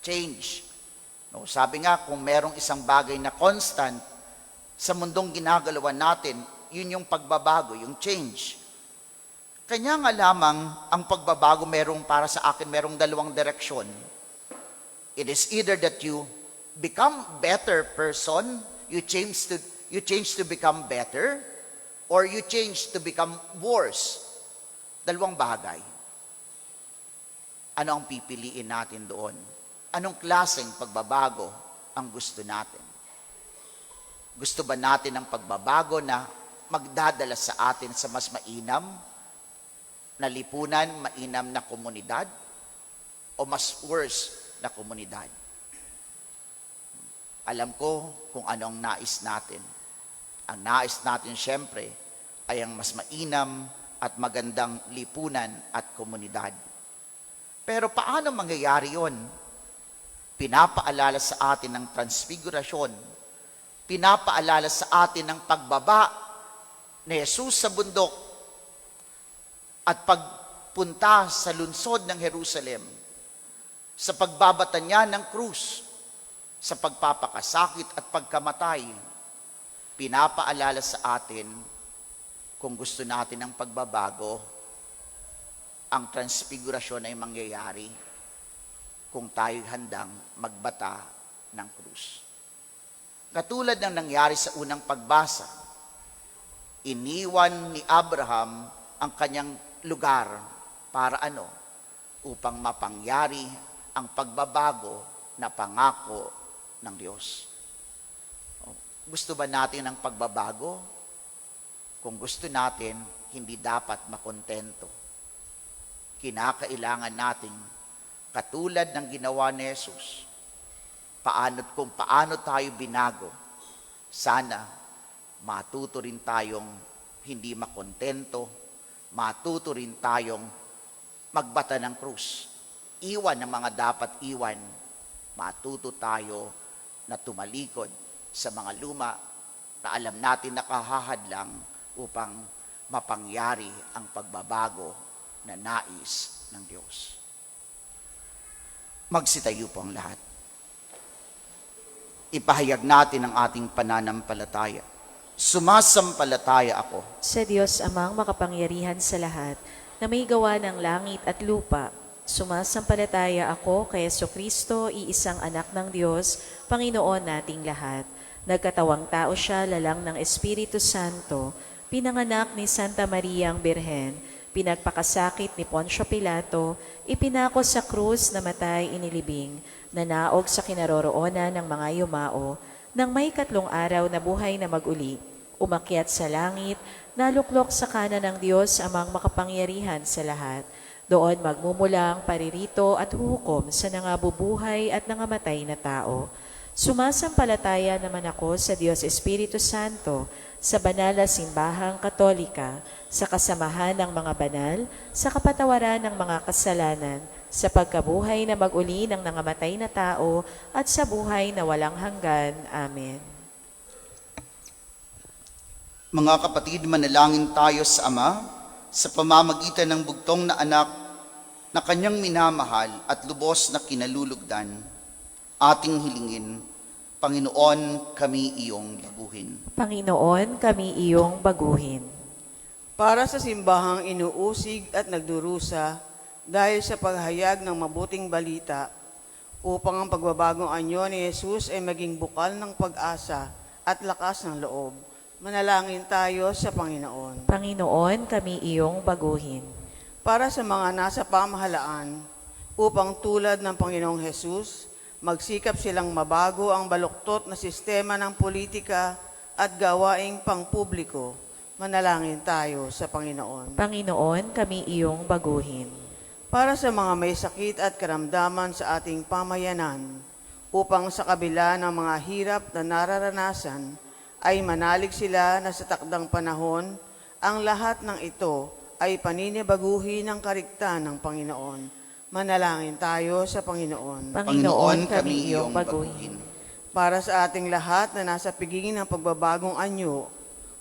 change. No, sabi nga, kung merong isang bagay na constant sa mundong ginagalawan natin, yun yung pagbabago, yung change. Kanya nga lamang ang pagbabago para sa akin, merong dalawang direksyon. It is either that you become better person, you change to become better, or you change to become worse. Dalawang bagay. Ano ang pipiliin natin doon? Anong klaseng pagbabago ang gusto natin? Gusto ba natin ang pagbabago na magdadala sa atin sa mas mainam na lipunan, mainam na komunidad, o mas worse na komunidad? Alam ko kung ano ang nais natin. Ang nais natin siyempre ay ang mas mainam at magandang lipunan at komunidad. Pero paano mangyayari yon? Pinapaalala sa atin ng transfigurasyon, pinapaalala sa atin ng pagbaba ni Jesus sa bundok at pagpunta sa lungsod ng Jerusalem, sa pagbabata niya ng krus, sa pagpapakasakit at pagkamatay, pinapaalala sa atin kung gusto natin ng pagbabago, ang transfigurasyon ay mangyayari kung tayo handang magbata ng krus. Katulad ng nangyari sa unang pagbasa, iniwan ni Abraham ang kanyang lugar para ano? Upang mapangyari ang pagbabago na pangako ng Diyos. Gusto ba natin ng pagbabago? Kung gusto natin, hindi dapat makontento. Kinakailangan natin, katulad ng ginawa ni Jesus, kung paano tayo binago, sana matuto rin tayong hindi makontento, matuto rin tayong magbata ng krus. Iwan ang mga dapat iwan. Matuto tayo na tumalikod sa mga luma na alam natin nakahahadlang upang mapangyari ang pagbabago na nais ng Diyos. Magsitayo po ang lahat. Ipahayag natin ang ating pananampalataya. Sumasampalataya ako
Sa Diyos amang makapangyarihan sa lahat, na may gawa ng langit at lupa, sumasampalataya ako kay Jesucristo, iisang anak ng Diyos, Panginoon nating lahat. Nagkatawang tao siya, lalang ng Espiritu Santo, pinanganak ni Santa Maria ang Birhen, pinagpakasakit ni Poncio Pilato, ipinako sa krus, namatay, inilibing, nanaog sa kinaroroonan ng mga yumao, nang may 3 araw na buhay na maguli, umakyat sa langit, naluklok sa kanan ng Diyos amang makapangyarihan sa lahat. Doon magmumulang paririto at hukom sa nangabubuhay at nangamatay na tao. Sumasampalataya naman ako sa Diyos Espiritu Santo, sa banal na simbahang katolika, sa kasamahan ng mga banal, sa kapatawaran ng mga kasalanan, sa pagkabuhay na mag-uli ng nangamatay na tao, at sa buhay na walang hanggan. Amen.
Mga kapatid, manalangin tayo sa Ama sa pamamagitan ng bugtong na anak na kanyang minamahal at lubos na kinalulugdan. Ating hilingin, Panginoon, kami iyong baguhin.
Panginoon, kami iyong baguhin.
Para sa simbahang inuusig at nagdurusa dahil sa paghayag ng mabuting balita, upang ang pagbabagong anyo ni Jesus ay maging bukal ng pag-asa at lakas ng loob. Manalangin tayo sa Panginoon.
Panginoon, kami iyong baguhin.
Para sa mga nasa pamahalaan, upang tulad ng Panginoong Jesus, magsikap silang mabago ang baluktot na sistema ng politika at gawaing pangpubliko. Manalangin tayo sa Panginoon.
Panginoon, kami iyong baguhin.
Para sa mga may sakit at karamdaman sa ating pamayanan, upang sa kabila ng mga hirap na nararanasan, ay manalig sila na sa takdang panahon, ang lahat ng ito ay paninibaguhin ng karikta ng Panginoon. Manalangin tayo sa Panginoon.
Panginoon, kami iyong baguhin.
Para sa ating lahat na nasa pigingin ng pagbabagong anyo,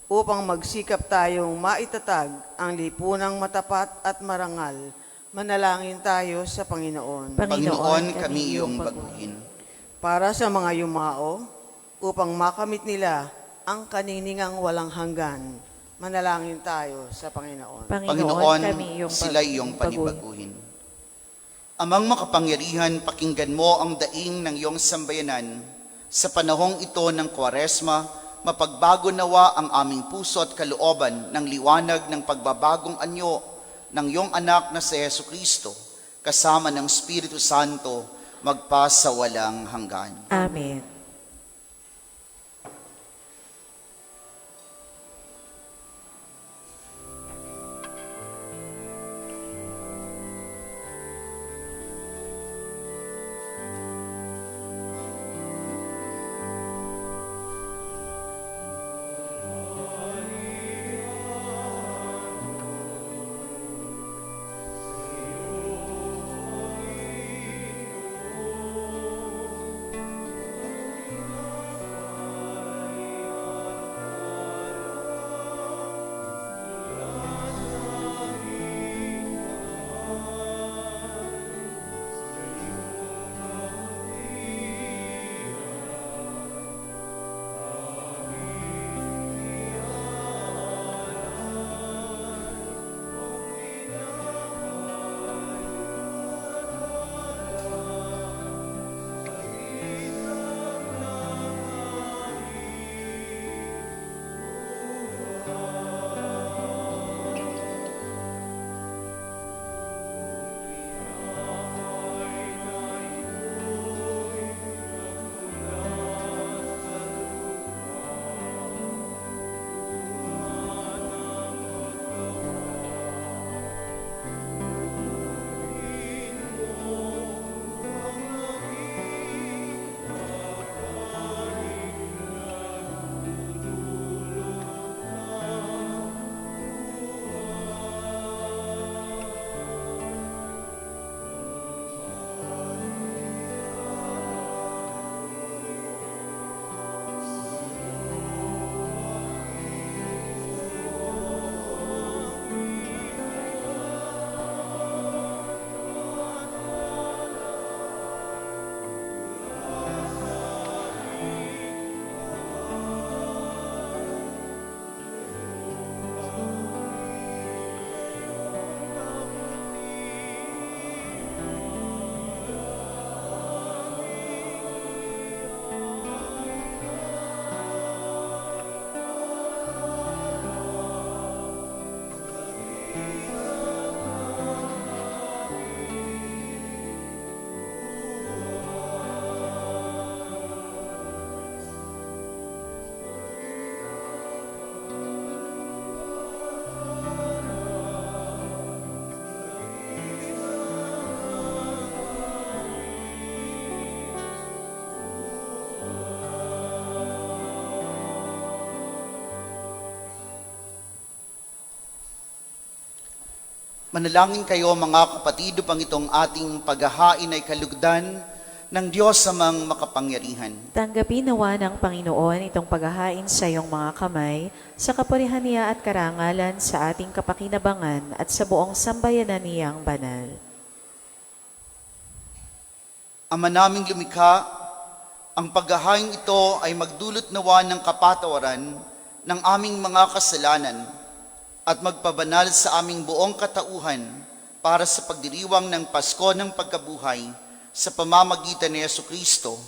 upang magsikap tayong maitatag ang lipunang matapat at marangal, manalangin tayo sa Panginoon.
Panginoon, kami iyong baguhin.
Para sa mga yumao, upang makamit nila ang kaniningang walang hanggan, manalangin tayo sa Panginoon.
Panginoon,
kami iyong
sila iyong panibaguhin. Amang makapangyarihan, pakinggan mo ang daing ng iyong sambayanan. Sa panahong ito ng Kwaresma, mapagbago nawa ang aming puso at kalooban ng liwanag ng pagbabagong anyo ng iyong anak na si Jesucristo, kasama ng Espiritu Santo, magpa sa walang hanggan.
Amen.
Manalangin kayo mga kapatid upang itong ating paghahain ay kalugdan ng Diyos amang makapangyarihan.
Tanggapin nawa ng Panginoon itong paghahain sa iyong mga kamay, sa kapurihan niya at karangalan sa ating kapakinabangan at sa buong sambayanan niyang banal.
Ama naming lumikha, ang paghahain ito ay magdulot nawa ng kapatawaran ng aming mga kasalanan at magpabanal sa aming buong katauhan para sa pagdiriwang ng Pasko ng Pagkabuhay sa pamamagitan ni Jesucristo,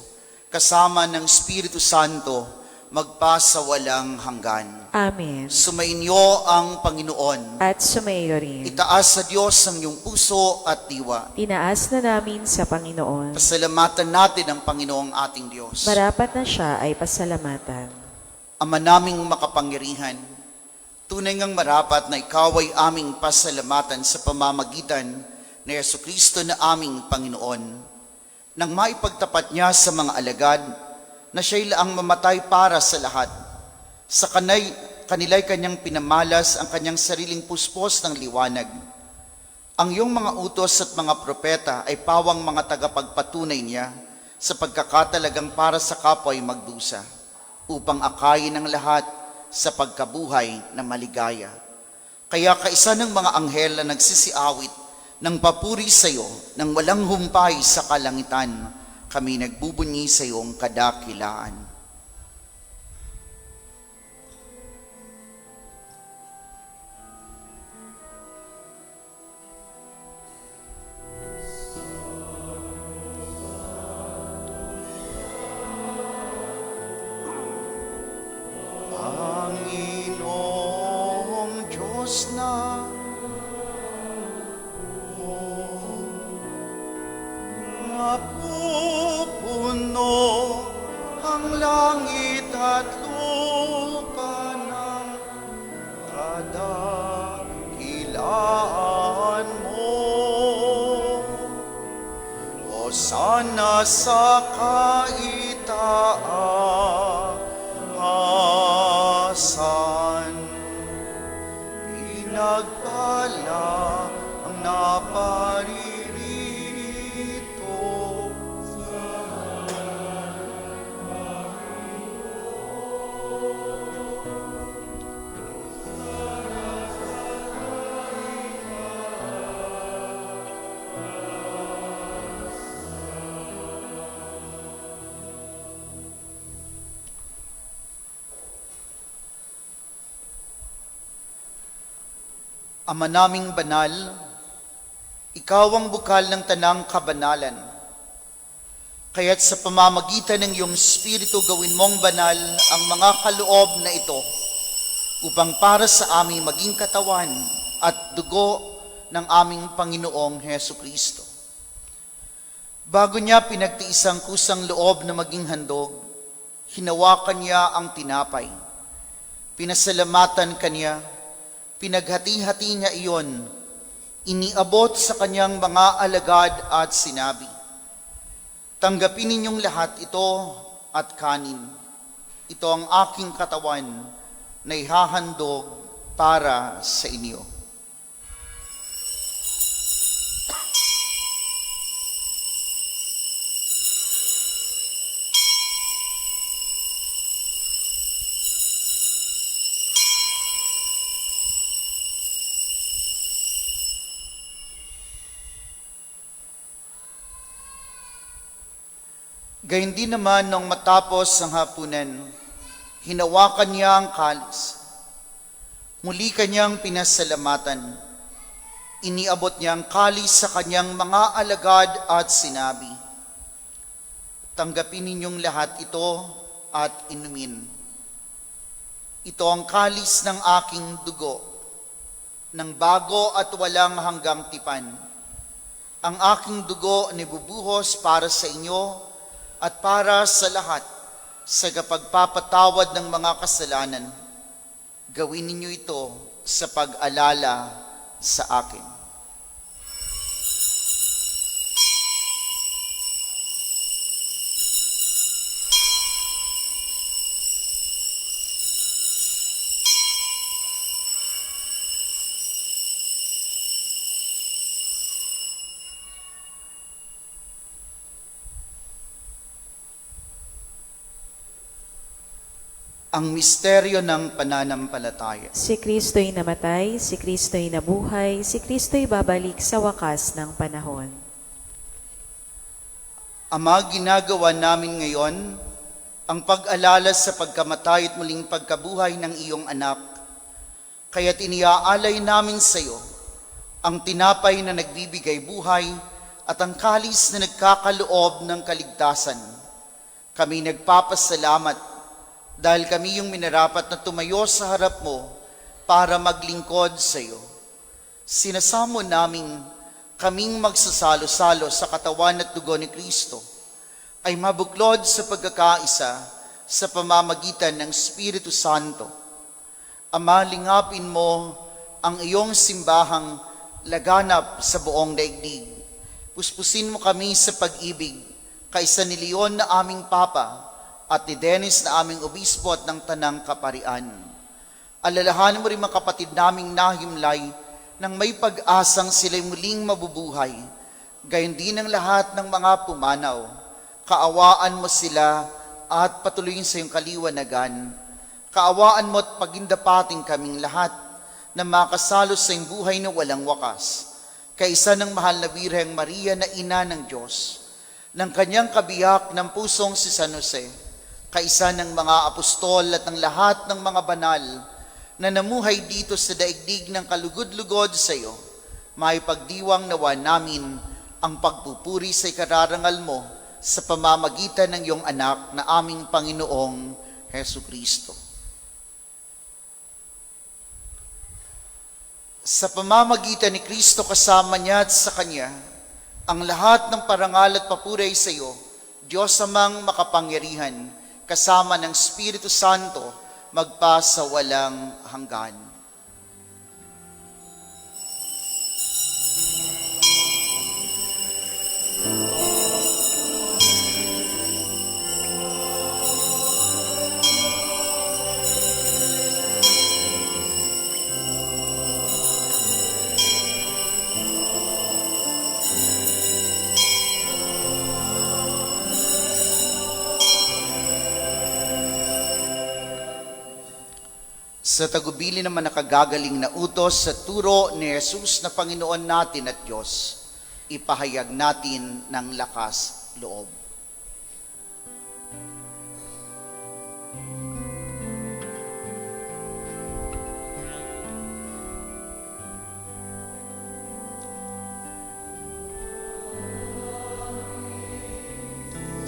kasama ng Espiritu Santo, magpasawalang hanggan.
Amen.
Sumainyo ang Panginoon.
At sumayo rin.
Itaas sa Diyos ang iyong puso at diwa.
Tinaas na namin sa Panginoon.
Pasalamatan natin ang Panginoong ating Diyos.
Marapat na siya ay pasalamatan.
Ama naming makapangyarihan, tunay ngang marapat na ikaw ay aming pasalamatan sa pamamagitan ni Jesucristo na aming Panginoon, nang maipagtapat niya sa mga alagad na siya'y laang mamatay para sa lahat. Sa kanila'y kanyang pinamalas ang kanyang sariling puspos ng liwanag. Ang iyong mga utos at mga propeta ay pawang mga tagapagpatunay niya sa pagkakatalagang para sa kapwa ay magdusa, upang akayin ang lahat sa pagkabuhay na maligaya. Kaya kaisa ng mga anghel na nagsisiawit ng papuri sa iyo nang walang humpay sa kalangitan, kami nagbubunyi sa iyong kadakilaan. Panginoong Diyos na napupuno ang langit at lupa ng kadakilaan mo. Hosana sa kaitaasan, pinagpala ang naparirito. Ama naming banal, ikaw ang bukal ng tanang kabanalan. Kaya't sa pamamagitan ng iyong Espiritu gawin mong banal ang mga kaloob na ito, upang para sa aming maging katawan at dugo ng aming Panginoong Hesukristo. Bago niya pinagtiis ang kusang loob na maging handog, hinawakan niya ang tinapay. Pinasalamatan kanya, pinaghati-hati niya iyon, iniabot sa kanyang mga alagad at sinabi, "Tanggapin ninyong lahat ito at kanin. Ito ang aking katawan na ihahandog para sa inyo." Gayun din naman nung matapos ang hapunan, hinawakan niya ang kalis. Muli kanyang pinasalamatan. Iniabot niya ang kalis sa kanyang mga alagad at sinabi, "Tanggapin ninyong lahat ito at inumin. Ito ang kalis ng aking dugo, ng bago at walang hanggang tipan. Ang aking dugo nibubuhos para sa inyo at para sa lahat sa kapagpapatawad ng mga kasalanan. Gawin ninyo ito sa pag-alala sa akin." Ang misteryo ng pananampalataya.
Si Kristo'y namatay, si Kristo'y nabuhay, si Kristo'y babalik sa wakas ng panahon.
Ama, ginagawa namin ngayon ang pag-alala sa pagkamatay at muling pagkabuhay ng iyong anak. Kaya't iniaalay namin sa iyo ang tinapay na nagbibigay buhay at ang kalis na nagkakaloob ng kaligtasan. Kami nagpapasalamat dahil kami yung minarapat na tumayo sa harap mo para maglingkod sa iyo. Sinasamo namin kaming magsasalo-salo sa katawan at dugo ni Kristo ay mabuklod sa pagkakaisa sa pamamagitan ng Espiritu Santo. Ama, lingapin mo ang iyong simbahang laganap sa buong daigdig. Puspusin mo kami sa pag-ibig kaysa ni Leon na aming Papa at ni Dennis na aming obispo at ng Tanang Kaparian. Alalahanin mo rin mga kapatid naming nahimlay nang may pag-asang sila'y muling mabubuhay. Gayon din ang lahat ng mga pumanaw. Kaawaan mo sila at patuloyin sa iyong kaliwanagan. Kaawaan mo at pagindapating kaming lahat na makasalo sa iyong buhay na walang wakas. Kaisa ng mahal na Birheng Maria na ina ng Diyos, ng kanyang kabiyak ng pusong si San Jose, kaisa ng mga apostol at ng lahat ng mga banal na namuhay dito sa daigdig ng kalugod-lugod sa iyo, may pagdiwang nawa namin ang pagpupuri sa ikararangal mo sa pamamagitan ng iyong anak na aming Panginoong Hesu Kristo. Sa pamamagitan ni Kristo kasama niya at sa Kanya, ang lahat ng parangal at papuri sa iyo, Diyos amang makapangyarihan, kasama ng Espiritu Santo, magpa sa walang hanggan. Sa tagubili naman nakagagaling na utos sa turo ni Jesus na Panginoon natin at Diyos, ipahayag natin ng lakas loob.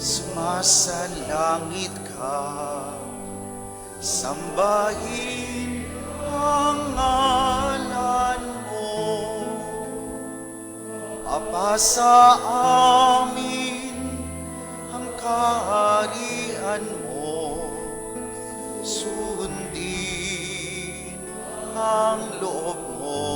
Sumasalangit ka, sambahin ang ngalan mo, Apa sa amin ang kaharian mo, sundin ang loob mo,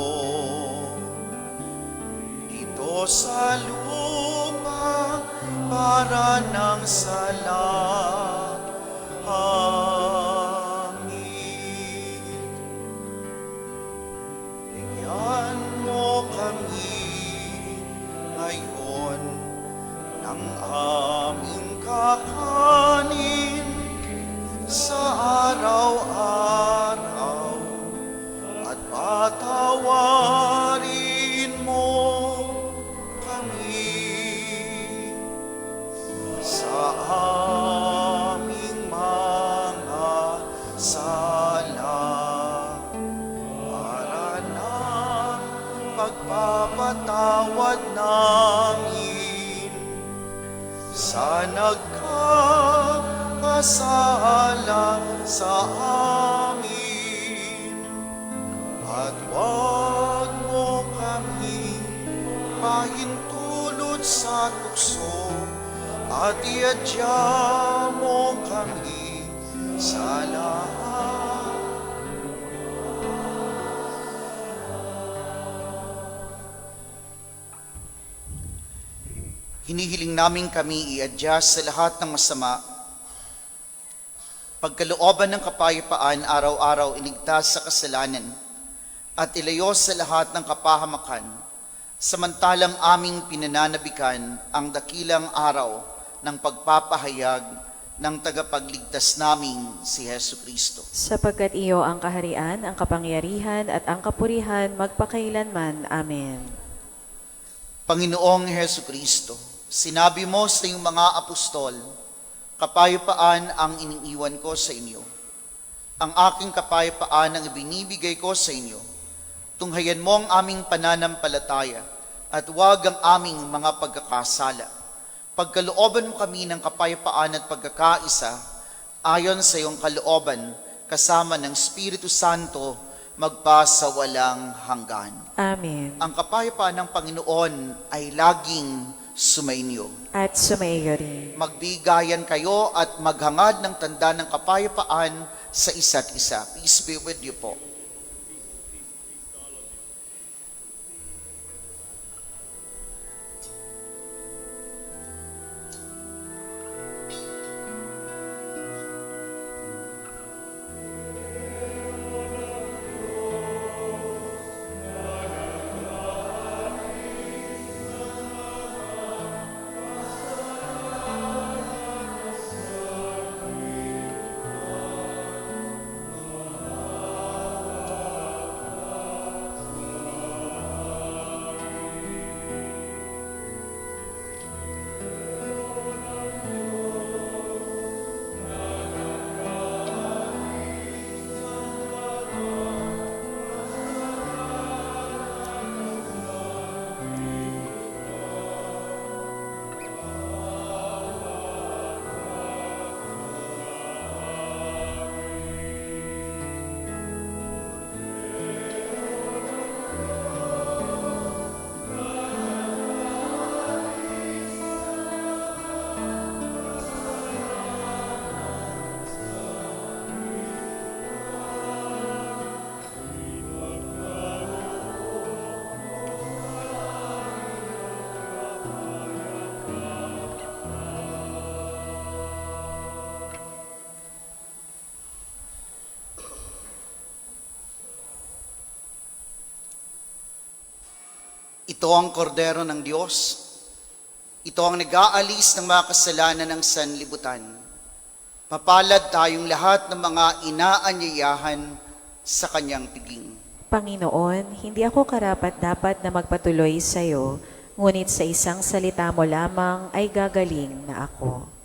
dito sa lupa para ng salangit. Bigyan mo kami ngayon ng aming kakanin sa araw-araw at patawarin mo kami sa aming mga sala para ng pagpapatawad namin sa nagkakasala sa amin, at huwag mo kami pahintulot sa tukso, at iadya mo kami sa lahat. Hinihiling namin kami iadya sa lahat ng masama, pagkalooban ng kapayapaan araw-araw iligtas sa kasalanan, at ilayo sa lahat ng kapahamakan, samantalang aming pinananabikan ang dakilang araw ng pagpapahayag ng tagapagligtas naming si Hesu Kristo.
Sapagkat iyo ang kaharian, ang kapangyarihan at ang kapurihan magpakailanman. Amen.
Panginoong Hesu Kristo, sinabi mo sa iyong mga apostol, kapayapaan ang iniiwan ko sa inyo. Ang aking kapayapaan ang ibinibigay ko sa inyo. Tunghayan mo ang aming pananampalataya at huwag ang aming mga pagkakasala. Pagkalooban mo kami ng kapayapaan at pagkakaisa, ayon sa iyong kalooban, kasama ng Espiritu Santo, magpasawalang hanggan.
Amen.
Ang kapayapaan ng Panginoon ay laging sumainyo.
At sumaiyo rin.
Magbigayan kayo at maghangad ng tanda ng kapayapaan sa isa't isa. Peace be with you po. Ito ang kordero ng Diyos. Ito ang nag-aalis ng mga kasalanan ng sanlibutan. Mapalad tayong lahat ng mga inaanyayahan sa kanyang piging.
Panginoon, hindi ako karapat-dapat na magpatuloy sa iyo, ngunit sa isang salita mo lamang ay gagaling na ako.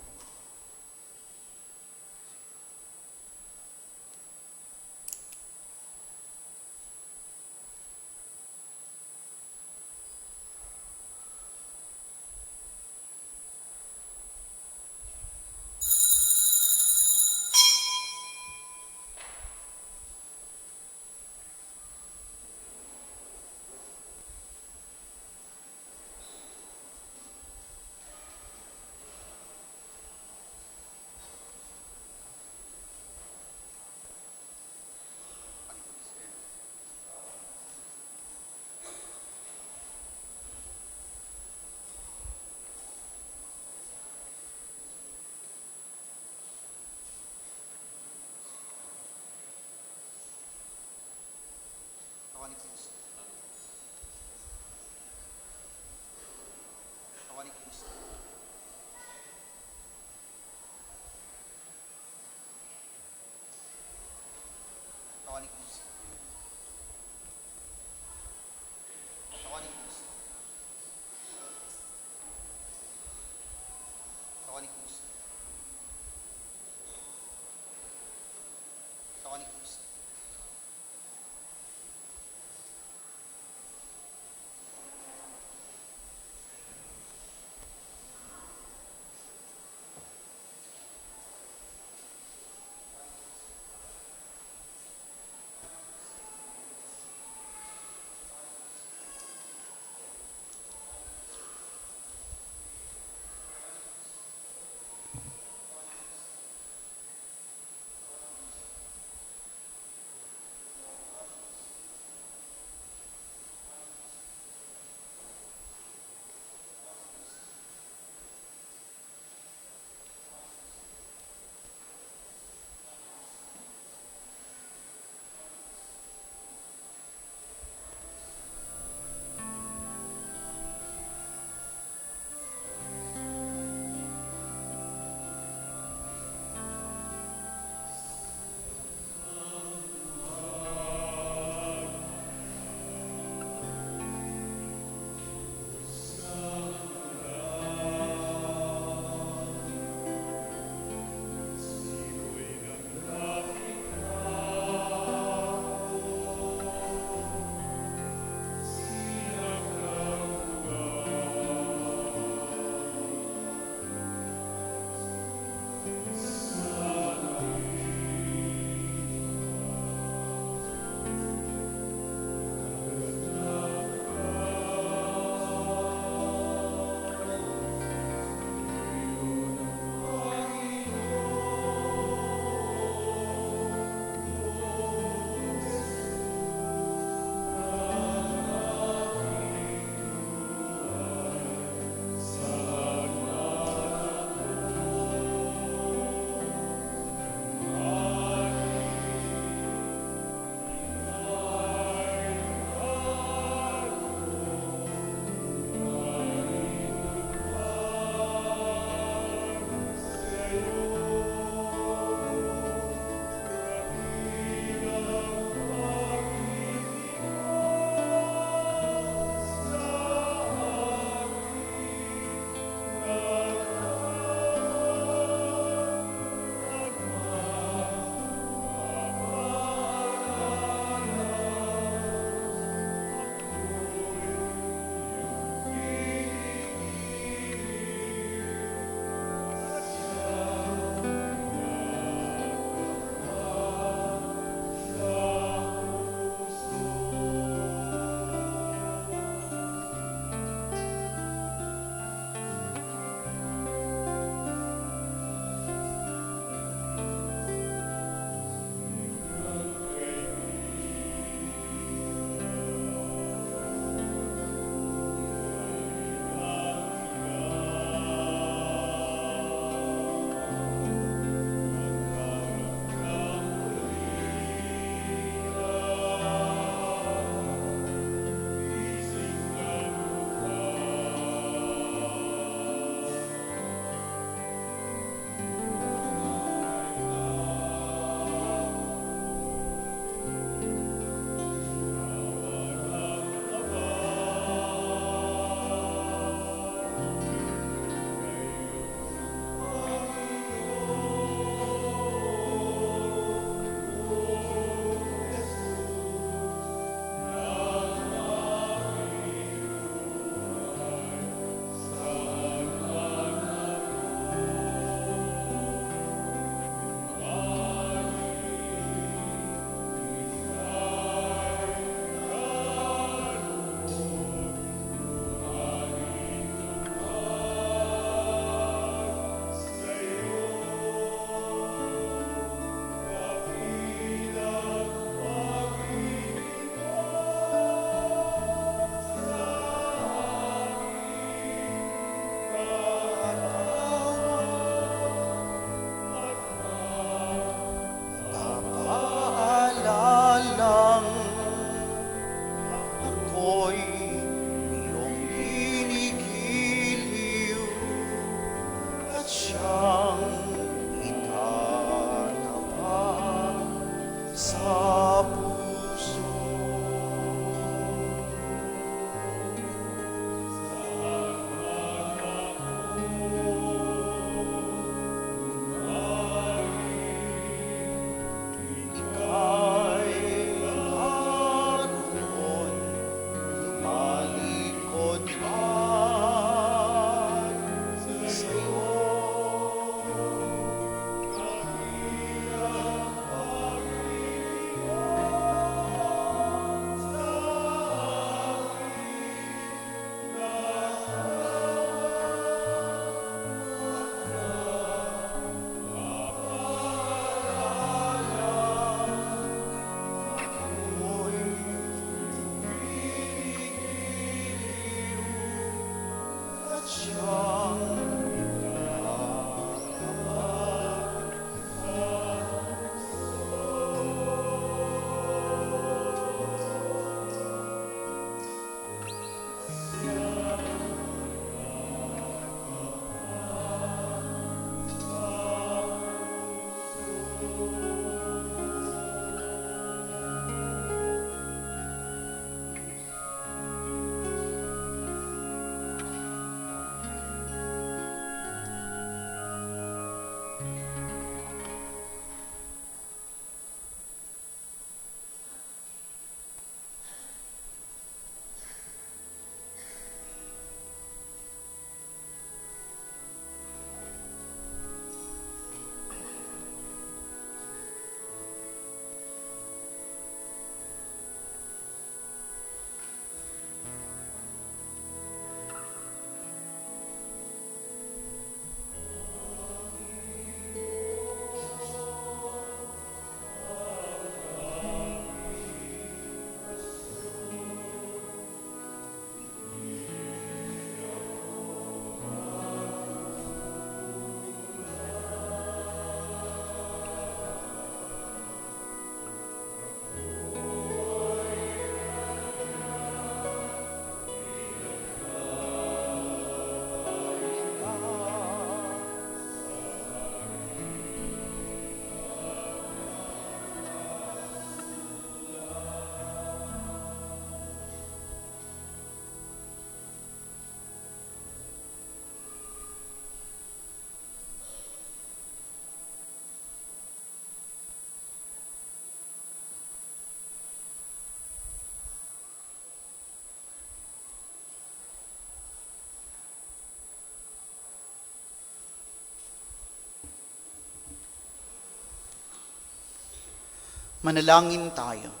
Manalangin tayo.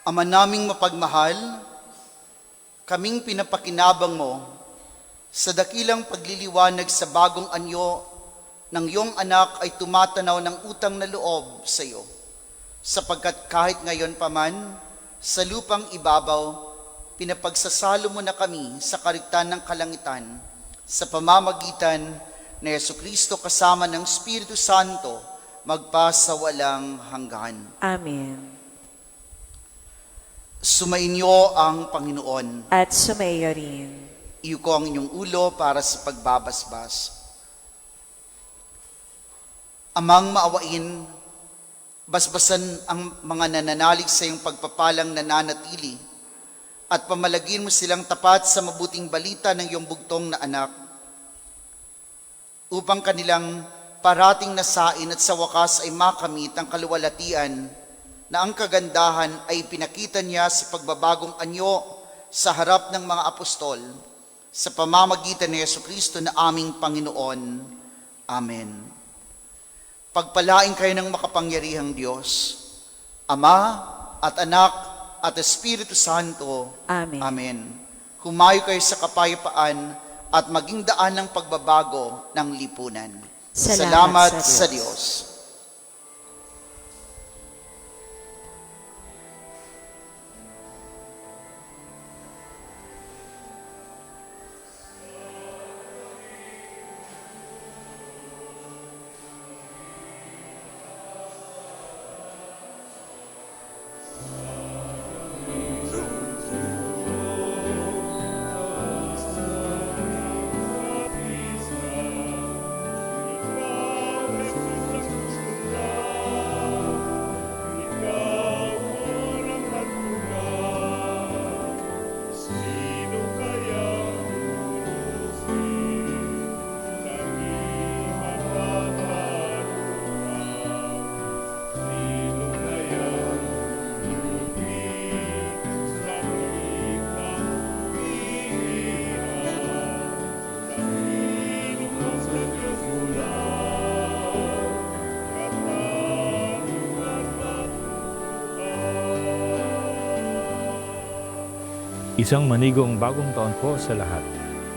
Ama naming mapagmahal, kaming pinapakinabang mo sa dakilang pagliliwanag sa bagong anyo ng iyong anak ay tumatanaw ng utang na loob sa iyo. Sapagkat kahit ngayon pa man, sa lupang ibabaw, pinapagsasalo mo na kami sa karigtan ng kalangitan sa pamamagitan ni Jesucristo kasama ng Espiritu Santo magpasawalang hanggan.
Amen.
Sumainyo ang Panginoon.
At sumayo rin.
Iyuko ang inyong ulo para sa pagbabasbas. Amang maawain, basbasan ang mga nananalig sa iyong pagpapalang nananatili at pamalagin mo silang tapat sa mabuting balita ng iyong bugtong na anak upang kanilang parating nasain at sa wakas ay makamit ang kaluwalhatian na ang kagandahan ay pinakita niya sa pagbabagong anyo sa harap ng mga apostol sa pamamagitan ni Jesucristo na aming Panginoon. Amen. Pagpalain kayo ng makapangyarihang Diyos, Ama at Anak at Espiritu Santo.
Amen.
Amen. Humayo kayo sa kapayapaan at maging daan ng pagbabago ng lipunan.
Salamat
sa
sa
Diyos.
Isang manigong bagong taon po sa lahat.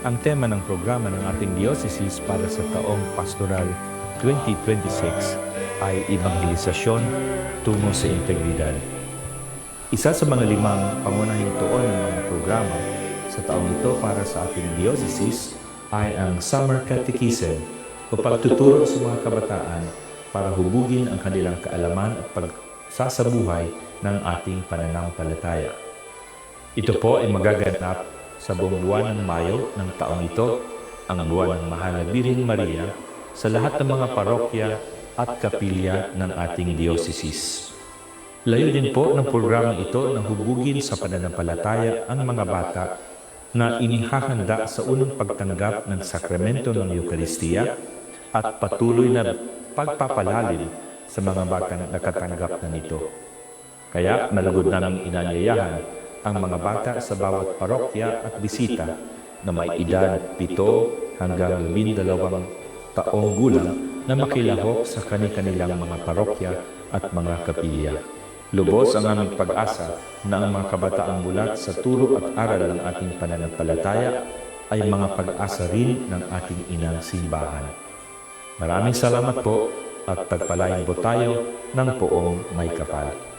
Ang tema ng programa ng ating diocese para sa taong pastoral 2026 ay Ebanghelisasyon tungo sa integridad. Isa sa mga 5 pangunahing tuon ng mga programa sa taong ito para sa ating diocese ay ang Summer Catechism o pagtuturo sa mga kabataan para hubugin ang kanilang kaalaman at pagsasabuhay ng ating pananampalataya. Ito po ay magaganap sa buong buwan ng Mayo ng taong ito, ang buwan ng Mahal na Birheng Maria, sa lahat ng mga parokya at kapilya ng ating diocese. Layunin po ng programa ito na hubugin sa pananampalataya ang mga bata na inihahanda sa unang pagtanggap ng sakramento ng Eucharistia at patuloy na pagpapalalim sa mga bata na nakatanggap na nito. Kaya nalugod naming inanyayahan ang mga bata sa bawat parokya at bisita na may edad 7 hanggang 12 taong gulang na makilahok sa kani-kanilang mga parokya at mga kapilya. Lubos ang aming pag-asa na ang mga kabataang mulat sa turo at aral ng ating pananampalataya ay mga pag-asa rin ng ating inang simbahan. Maraming salamat po at pagpalain po tayo ng poong may kapal.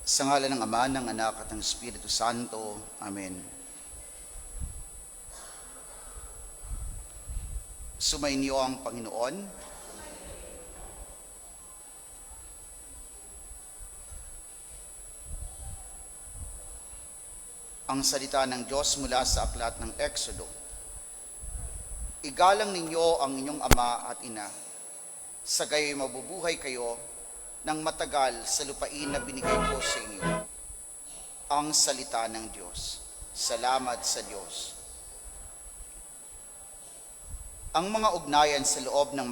Sa ngalan ng Ama, ng Anak at ng Espiritu Santo. Amen. Sumainyo ang Panginoon. Ang salita ng Diyos mula sa aklat ng Exodo. Igalang ninyo ang inyong ama at ina, sa gayo'y mabubuhay kayo ng matagal sa lupain na binigay ko sa inyo. Ang salita ng Diyos. Salamat sa Diyos. Ang mga ugnayan sa loob ng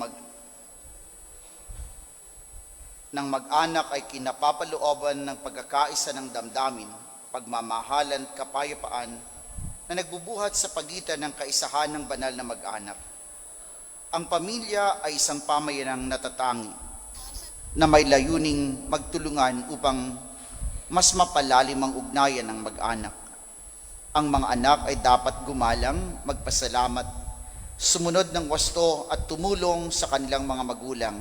mag-anak ay kinapapalooban ng pagkakaisa ng damdamin, pagmamahalan at kapayapaan na nagbubuhat sa pagitan ng kaisahan ng banal na mag-anak. Ang pamilya ay isang pamayanang natatangi na may layuning magtulungan upang mas mapalalim ang ugnayan ng mag-anak. Ang mga anak ay dapat gumalang, magpasalamat, sumunod ng wasto at tumulong sa kanilang mga magulang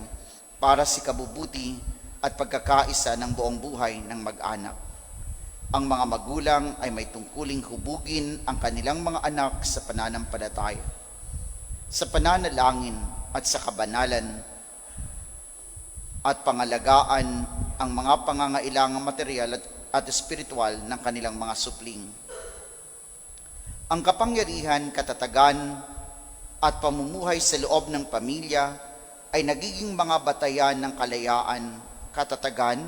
para sa kabubuti at pagkakaisa ng buong buhay ng mag-anak. Ang mga magulang ay may tungkuling hubugin ang kanilang mga anak sa pananampalataya, sa pananalangin at sa kabanalan, at pangalagaan ang mga pangangailangang material at espiritual ng kanilang mga supling. Ang kapangyarihan, katatagan at pamumuhay sa loob ng pamilya ay nagiging mga batayan ng kalayaan, katatagan,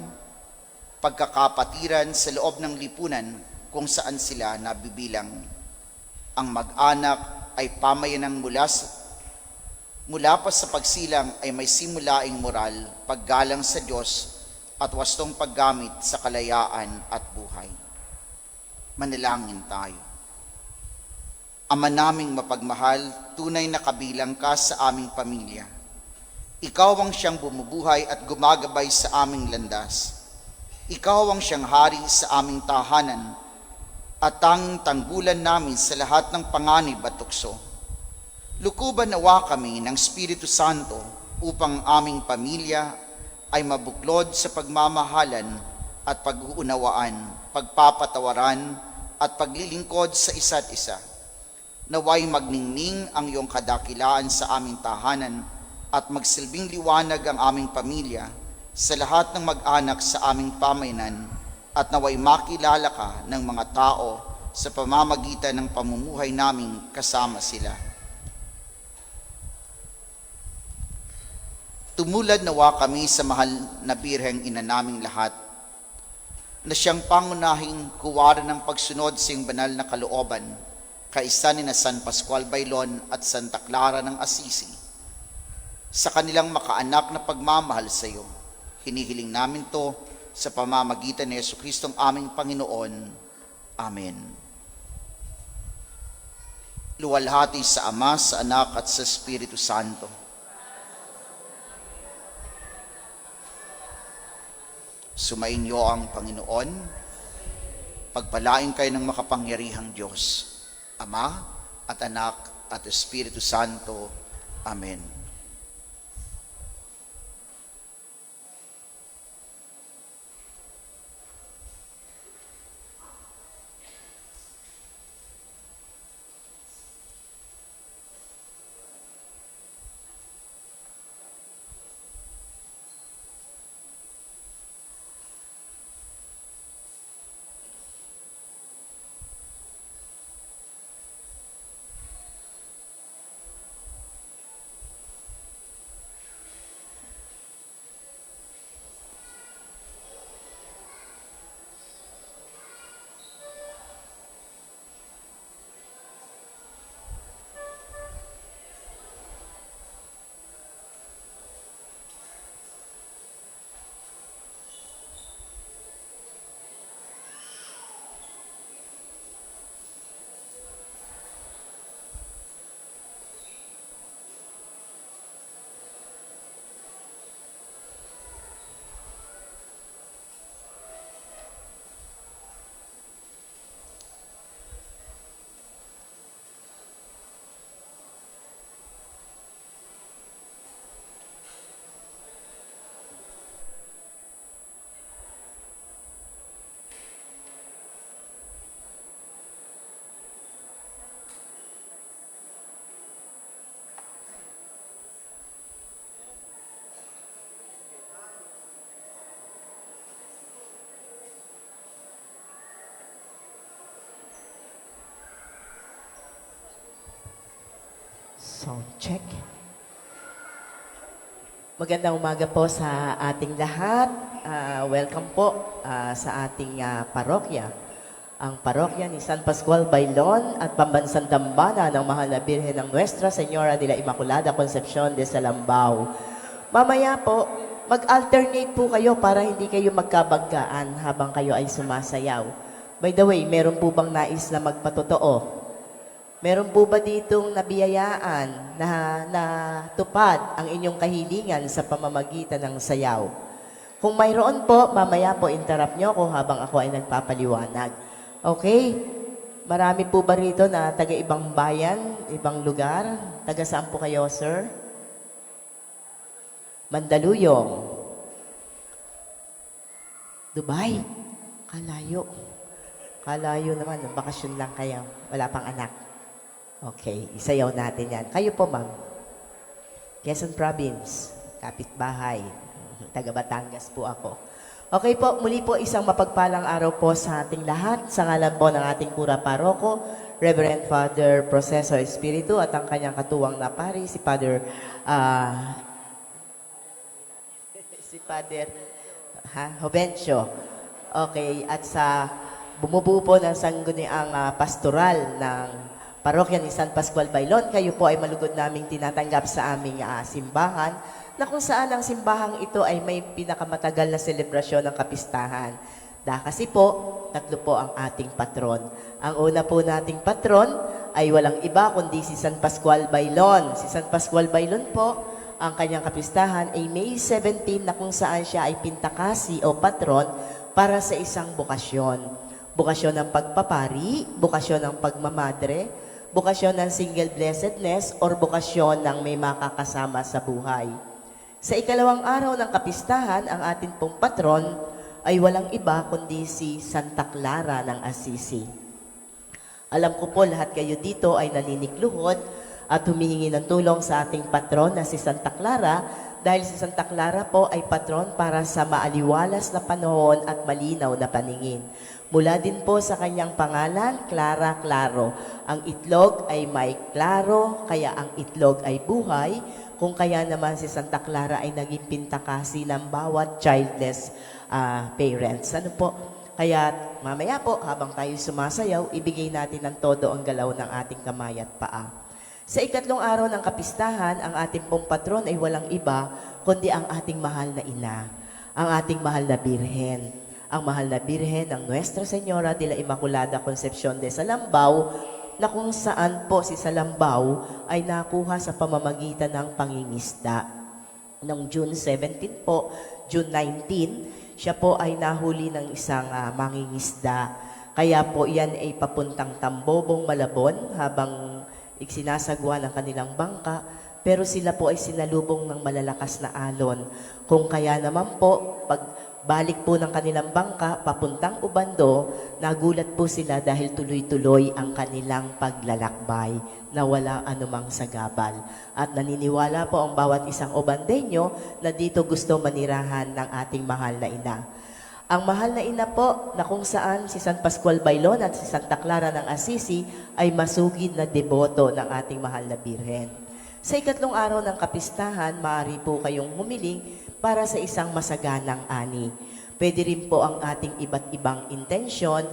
pagkakapatiran sa loob ng lipunan kung saan sila nabibilang. Ang mag-anak ay pamayanang mula pa sa pagsilang ay may simulaing moral, paggalang sa Diyos at wastong paggamit sa kalayaan at buhay. Manalangin tayo. Ama naming mapagmahal, tunay na kabilang ka sa aming pamilya. Ikaw ang siyang bumubuhay at gumagabay sa aming landas. Ikaw ang siyang hari sa aming tahanan at tanging tanggulan namin sa lahat ng panganib at tukso. Lukuban nawa kami ng Espiritu Santo upang aming pamilya ay mabuklod sa pagmamahalan at pag-uunawaan, pagpapatawaran at paglilingkod sa isa't isa. Naway magningning ang iyong kadakilaan sa aming tahanan at magsilbing liwanag ang aming pamilya sa lahat ng mag-anak sa aming pamayanan at naway makilala ka ng mga tao sa pamamagitan ng pamumuhay naming kasama sila. Tumulad nawa kami sa mahal na Birheng Ina naming lahat, na siyang pangunahing kuwara ng pagsunod sa iyong banal na kalooban, kaisa ni na San Pascual Bailon at Santa Clara ng Assisi. Sa kanilang makaanak na pagmamahal sa iyo, hinihiling namin to sa pamamagitan ni Jesucristong aming Panginoon. Amen. Luwalhati sa Ama, sa Anak at sa Espiritu Santo. Sumainyo ang Panginoon. Pagpalain kayo ng makapangyarihang Diyos, Ama at Anak at Espiritu Santo. Amen.
Sound check. Magandang umaga po sa ating lahat. Welcome po sa ating parokya. Ang parokya ni San Pascual Bailon at Pambansang Dambana ng Mahal na Birhen ng Nuestra Señora de la Inmaculada Concepcion de Salambao. Mamaya po, mag-alternate po kayo para hindi kayo magkabanggaan habang kayo ay sumasayaw. By the way, meron po bang nais na magpatotoo? Meron po ba ditong nabiyayaan na tupad ang inyong kahilingan sa pamamagitan ng sayaw? Kung mayroon po, mamaya po interrupt nyo ako habang ako ay nagpapaliwanag. Okay? Marami po ba rito na taga-ibang bayan, ibang lugar? Taga saan po kayo, sir? Mandaluyong. Dubai. Kalayo. Kalayo naman, bakasyon lang kayo. Wala pang anak. Okay, isayaw natin yan. Kayo po, ma'am. Quezon Province, kapitbahay. Taga Batangas po ako. Okay po, muli po isang mapagpalang araw po sa ating lahat. Sa ngalan po ng ating Kura Paroko, Reverend Father Proceso Espiritu at ang kanyang katuwang na pari, si Father Jovencio. Okay, at sa bumubuo po ng sangguniang pastoral ng parokya ni San Pascual Bailon, kayo po ay malugod naming tinatanggap sa aming simbahan, na kung saan ang simbahang ito ay may pinakamatagal na selebrasyon ng kapistahan. Kasi po, 3 po ang ating patron. Ang una po nating patron ay walang iba kundi si San Pascual Bailon. Si San Pascual Bailon po, ang kanyang kapistahan ay May 17 na kung saan siya ay pintakasi o patron para sa isang bukasyon. Bukasyon ng pagpapari, bukasyon ng pagmamadre, bukasyon ng single blessedness, or bukasyon ng may makakasama sa buhay. Sa ikalawang araw ng kapistahan, ang atin pong patron ay walang iba kundi si Santa Clara ng Assisi. Alam ko po lahat kayo dito ay naninikluhod at humihingi ng tulong sa ating patron na si Santa Clara dahil si Santa Clara po ay patron para sa maaliwalas na panahon at malinaw na paningin. Mula din po sa kanyang pangalan, Clara Claro. Ang itlog ay may klaro, kaya ang itlog ay buhay, kung kaya naman si Santa Clara ay naging pintakasi ng bawat childless parents. Ano po? Kaya mamaya po, habang tayo sumasayaw, ibigay natin ng todo ang galaw ng ating kamay at paa. Sa ikatlong araw ng kapistahan, ang ating pong patron ay walang iba, kundi ang ating mahal na ina, ang ating mahal na birhen. Ang mahal na birhen ng Nuestra Señora de la Inmaculada Concepcion de Salambao, na kung saan po si Salambao ay nakuha sa pamamagitan ng pangingisda. Noong June 17 po, June 19, siya po ay nahuli ng isang mangingisda. Kaya po yan ay papuntang Tambobong, Malabon habang iksinasagwa ng kanilang bangka, pero sila po ay sinalubong ng malalakas na alon. Kung kaya naman po, pagbalik po ng kanilang bangka, papuntang Ubando, nagulat po sila dahil tuloy-tuloy ang kanilang paglalakbay na wala anumang sagabal. At naniniwala po ang bawat isang Ubandeño na dito gusto manirahan ng ating mahal na ina. Ang mahal na ina po na kung saan si San Pascual Bailon at si Santa Clara ng Assisi ay masugid na deboto ng ating mahal na Birhen. Sa ikatlong araw ng kapistahan, maaari po kayong humiling para sa isang masaganang ani. Pwede rin po ang ating iba't ibang intensyon.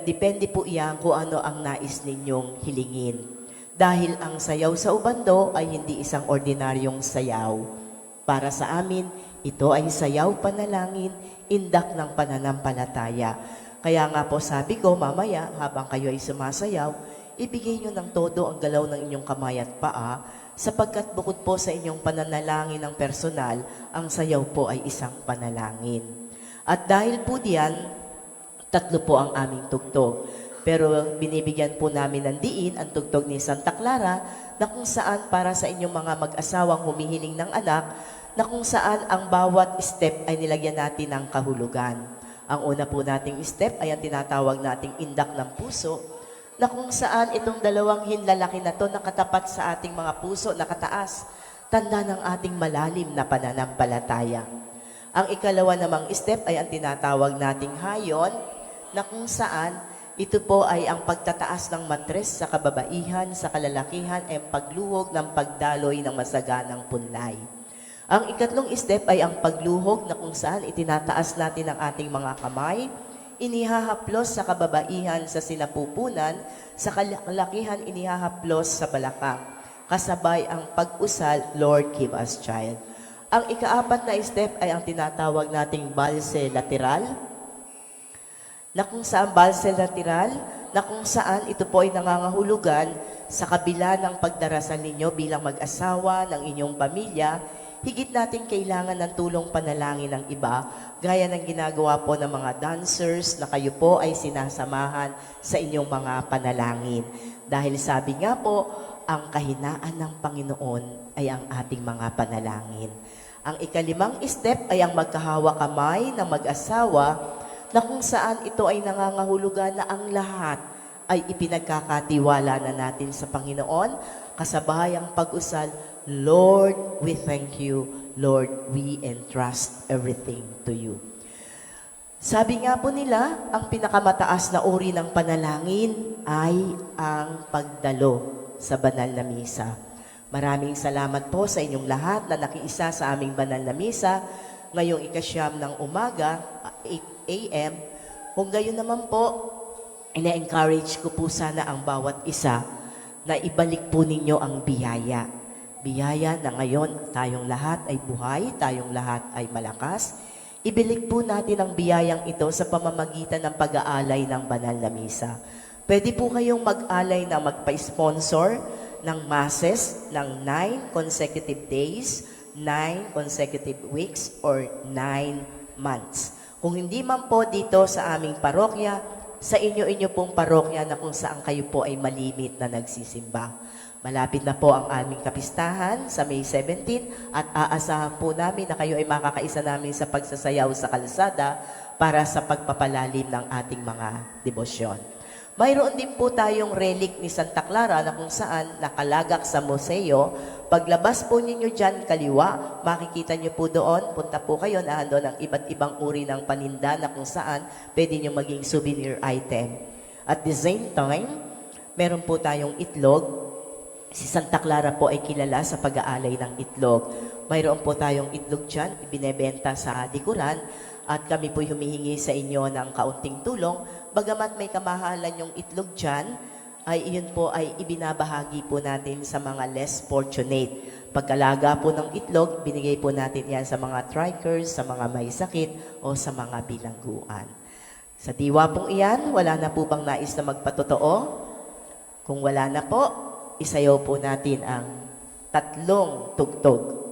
Depende po iyan kung ano ang nais ninyong hilingin. Dahil ang sayaw sa Ubando ay hindi isang ordinaryong sayaw. Para sa amin, ito ay sayaw panalangin, indak ng pananampalataya. Kaya nga po sabi ko, mamaya habang kayo ay sumasayaw, ibigay nyo ng todo ang galaw ng inyong kamay at paa, sapagkat bukod po sa inyong pananalangin ng personal, ang sayaw po ay isang panalangin. At dahil po diyan, 3 po ang aming tugtog. Pero binibigyan po namin ng diin ang tugtog ni Santa Clara na kung saan para sa inyong mga mag-asawang humihiling ng anak, na kung saan ang bawat step ay nilagyan natin ng kahulugan. Ang una po nating step ay ang tinatawag nating indak ng puso, na kung saan itong dalawang hinlalaki na to nakatapat sa ating mga puso, nakataas, tanda ng ating malalim na pananampalataya. Ang ikalawa namang step ay ang tinatawag nating hayon, na kung saan Ito po ay ang pagtataas ng matres sa kababaihan, sa kalalakihan, ay pagluhog ng pagdaloy ng masaganang punlay. Ang ikatlong step ay ang pagluhog na kung saan itinataas natin ang ating mga kamay, inihahaplos sa kababaihan sa sinapupunan, sa kalalakihan inihahaplos sa balakang. Kasabay ang pag-usal, Lord, give us child. Ang ikaapat na step ay ang tinatawag nating balse lateral, na kung saan balse lateral, na kung saan ito po ay nangangahulugan sa kabila ng pagdarasal ninyo bilang mag-asawa ng inyong pamilya, higit natin kailangan ng tulong panalangin ng iba, gaya ng ginagawa po ng mga dancers na kayo po ay sinasamahan sa inyong mga panalangin. Dahil sabi nga po, ang kahinaan ng Panginoon ay ang ating mga panalangin. Ang ikalimang step ay ang magkahawa kamay ng mag-asawa, na kung saan ito ay nangangahulugan na ang lahat ay ipinagkakatiwala na natin sa Panginoon, kasabay ang pag-usal, Lord, we thank you. Lord, we entrust everything to you. Sabi nga po nila, ang pinakamataas na uri ng panalangin ay ang pagdalo sa banal na misa. Maraming salamat po sa inyong lahat na nakiisa sa aming banal na misa ngayong ikasyam ng umaga, 8 a.m. Kung gayon naman po, ina-encourage ko po sana ang bawat isa na ibalik po ninyo ang biyaya. Biyaya na ngayon tayong lahat ay buhay, tayong lahat ay malakas. Ibilik po natin ang biyayang ito sa pamamagitan ng pag-aalay ng banal na misa. Pwede po kayong mag-alay na magpa-sponsor ng masses ng 9 consecutive days, 9 consecutive weeks, or 9 months. Kung hindi man po dito sa aming parokya, sa inyo pong parokya na kung saan kayo po ay malimit na nagsisimba. Malapit na po ang aming kapistahan sa May 17 at aasahan po namin na kayo ay makakaisa namin sa pagsasayaw sa kalsada para sa pagpapalalim ng ating mga debosyon. Mayroon din po tayong relic ni Santa Clara na kung saan nakalagak sa museo. Paglabas po ninyo dyan kaliwa, makikita nyo po doon, punta po kayo, nahandon ang iba't ibang uri ng paninda na kung saan pwede nyo maging souvenir item. At the same time, meron po tayong itlog. Si Santa Clara po ay kilala sa pag-aalay ng itlog. Mayroon po tayong itlog dyan, ibinebenta sa likuran, at kami po humihingi sa inyo ng kaunting tulong. Bagamat may kamahalan yung itlog dyan, ay iyon po ay ibinabahagi po natin sa mga less fortunate. Pagkalaga po ng itlog, binigay po natin yan sa mga trikers, sa mga may sakit, o sa mga bilangguan. Sa diwa pong iyan, wala na po bang nais na magpatotoo? Kung wala na po, isayaw po natin ang tatlong tugtog.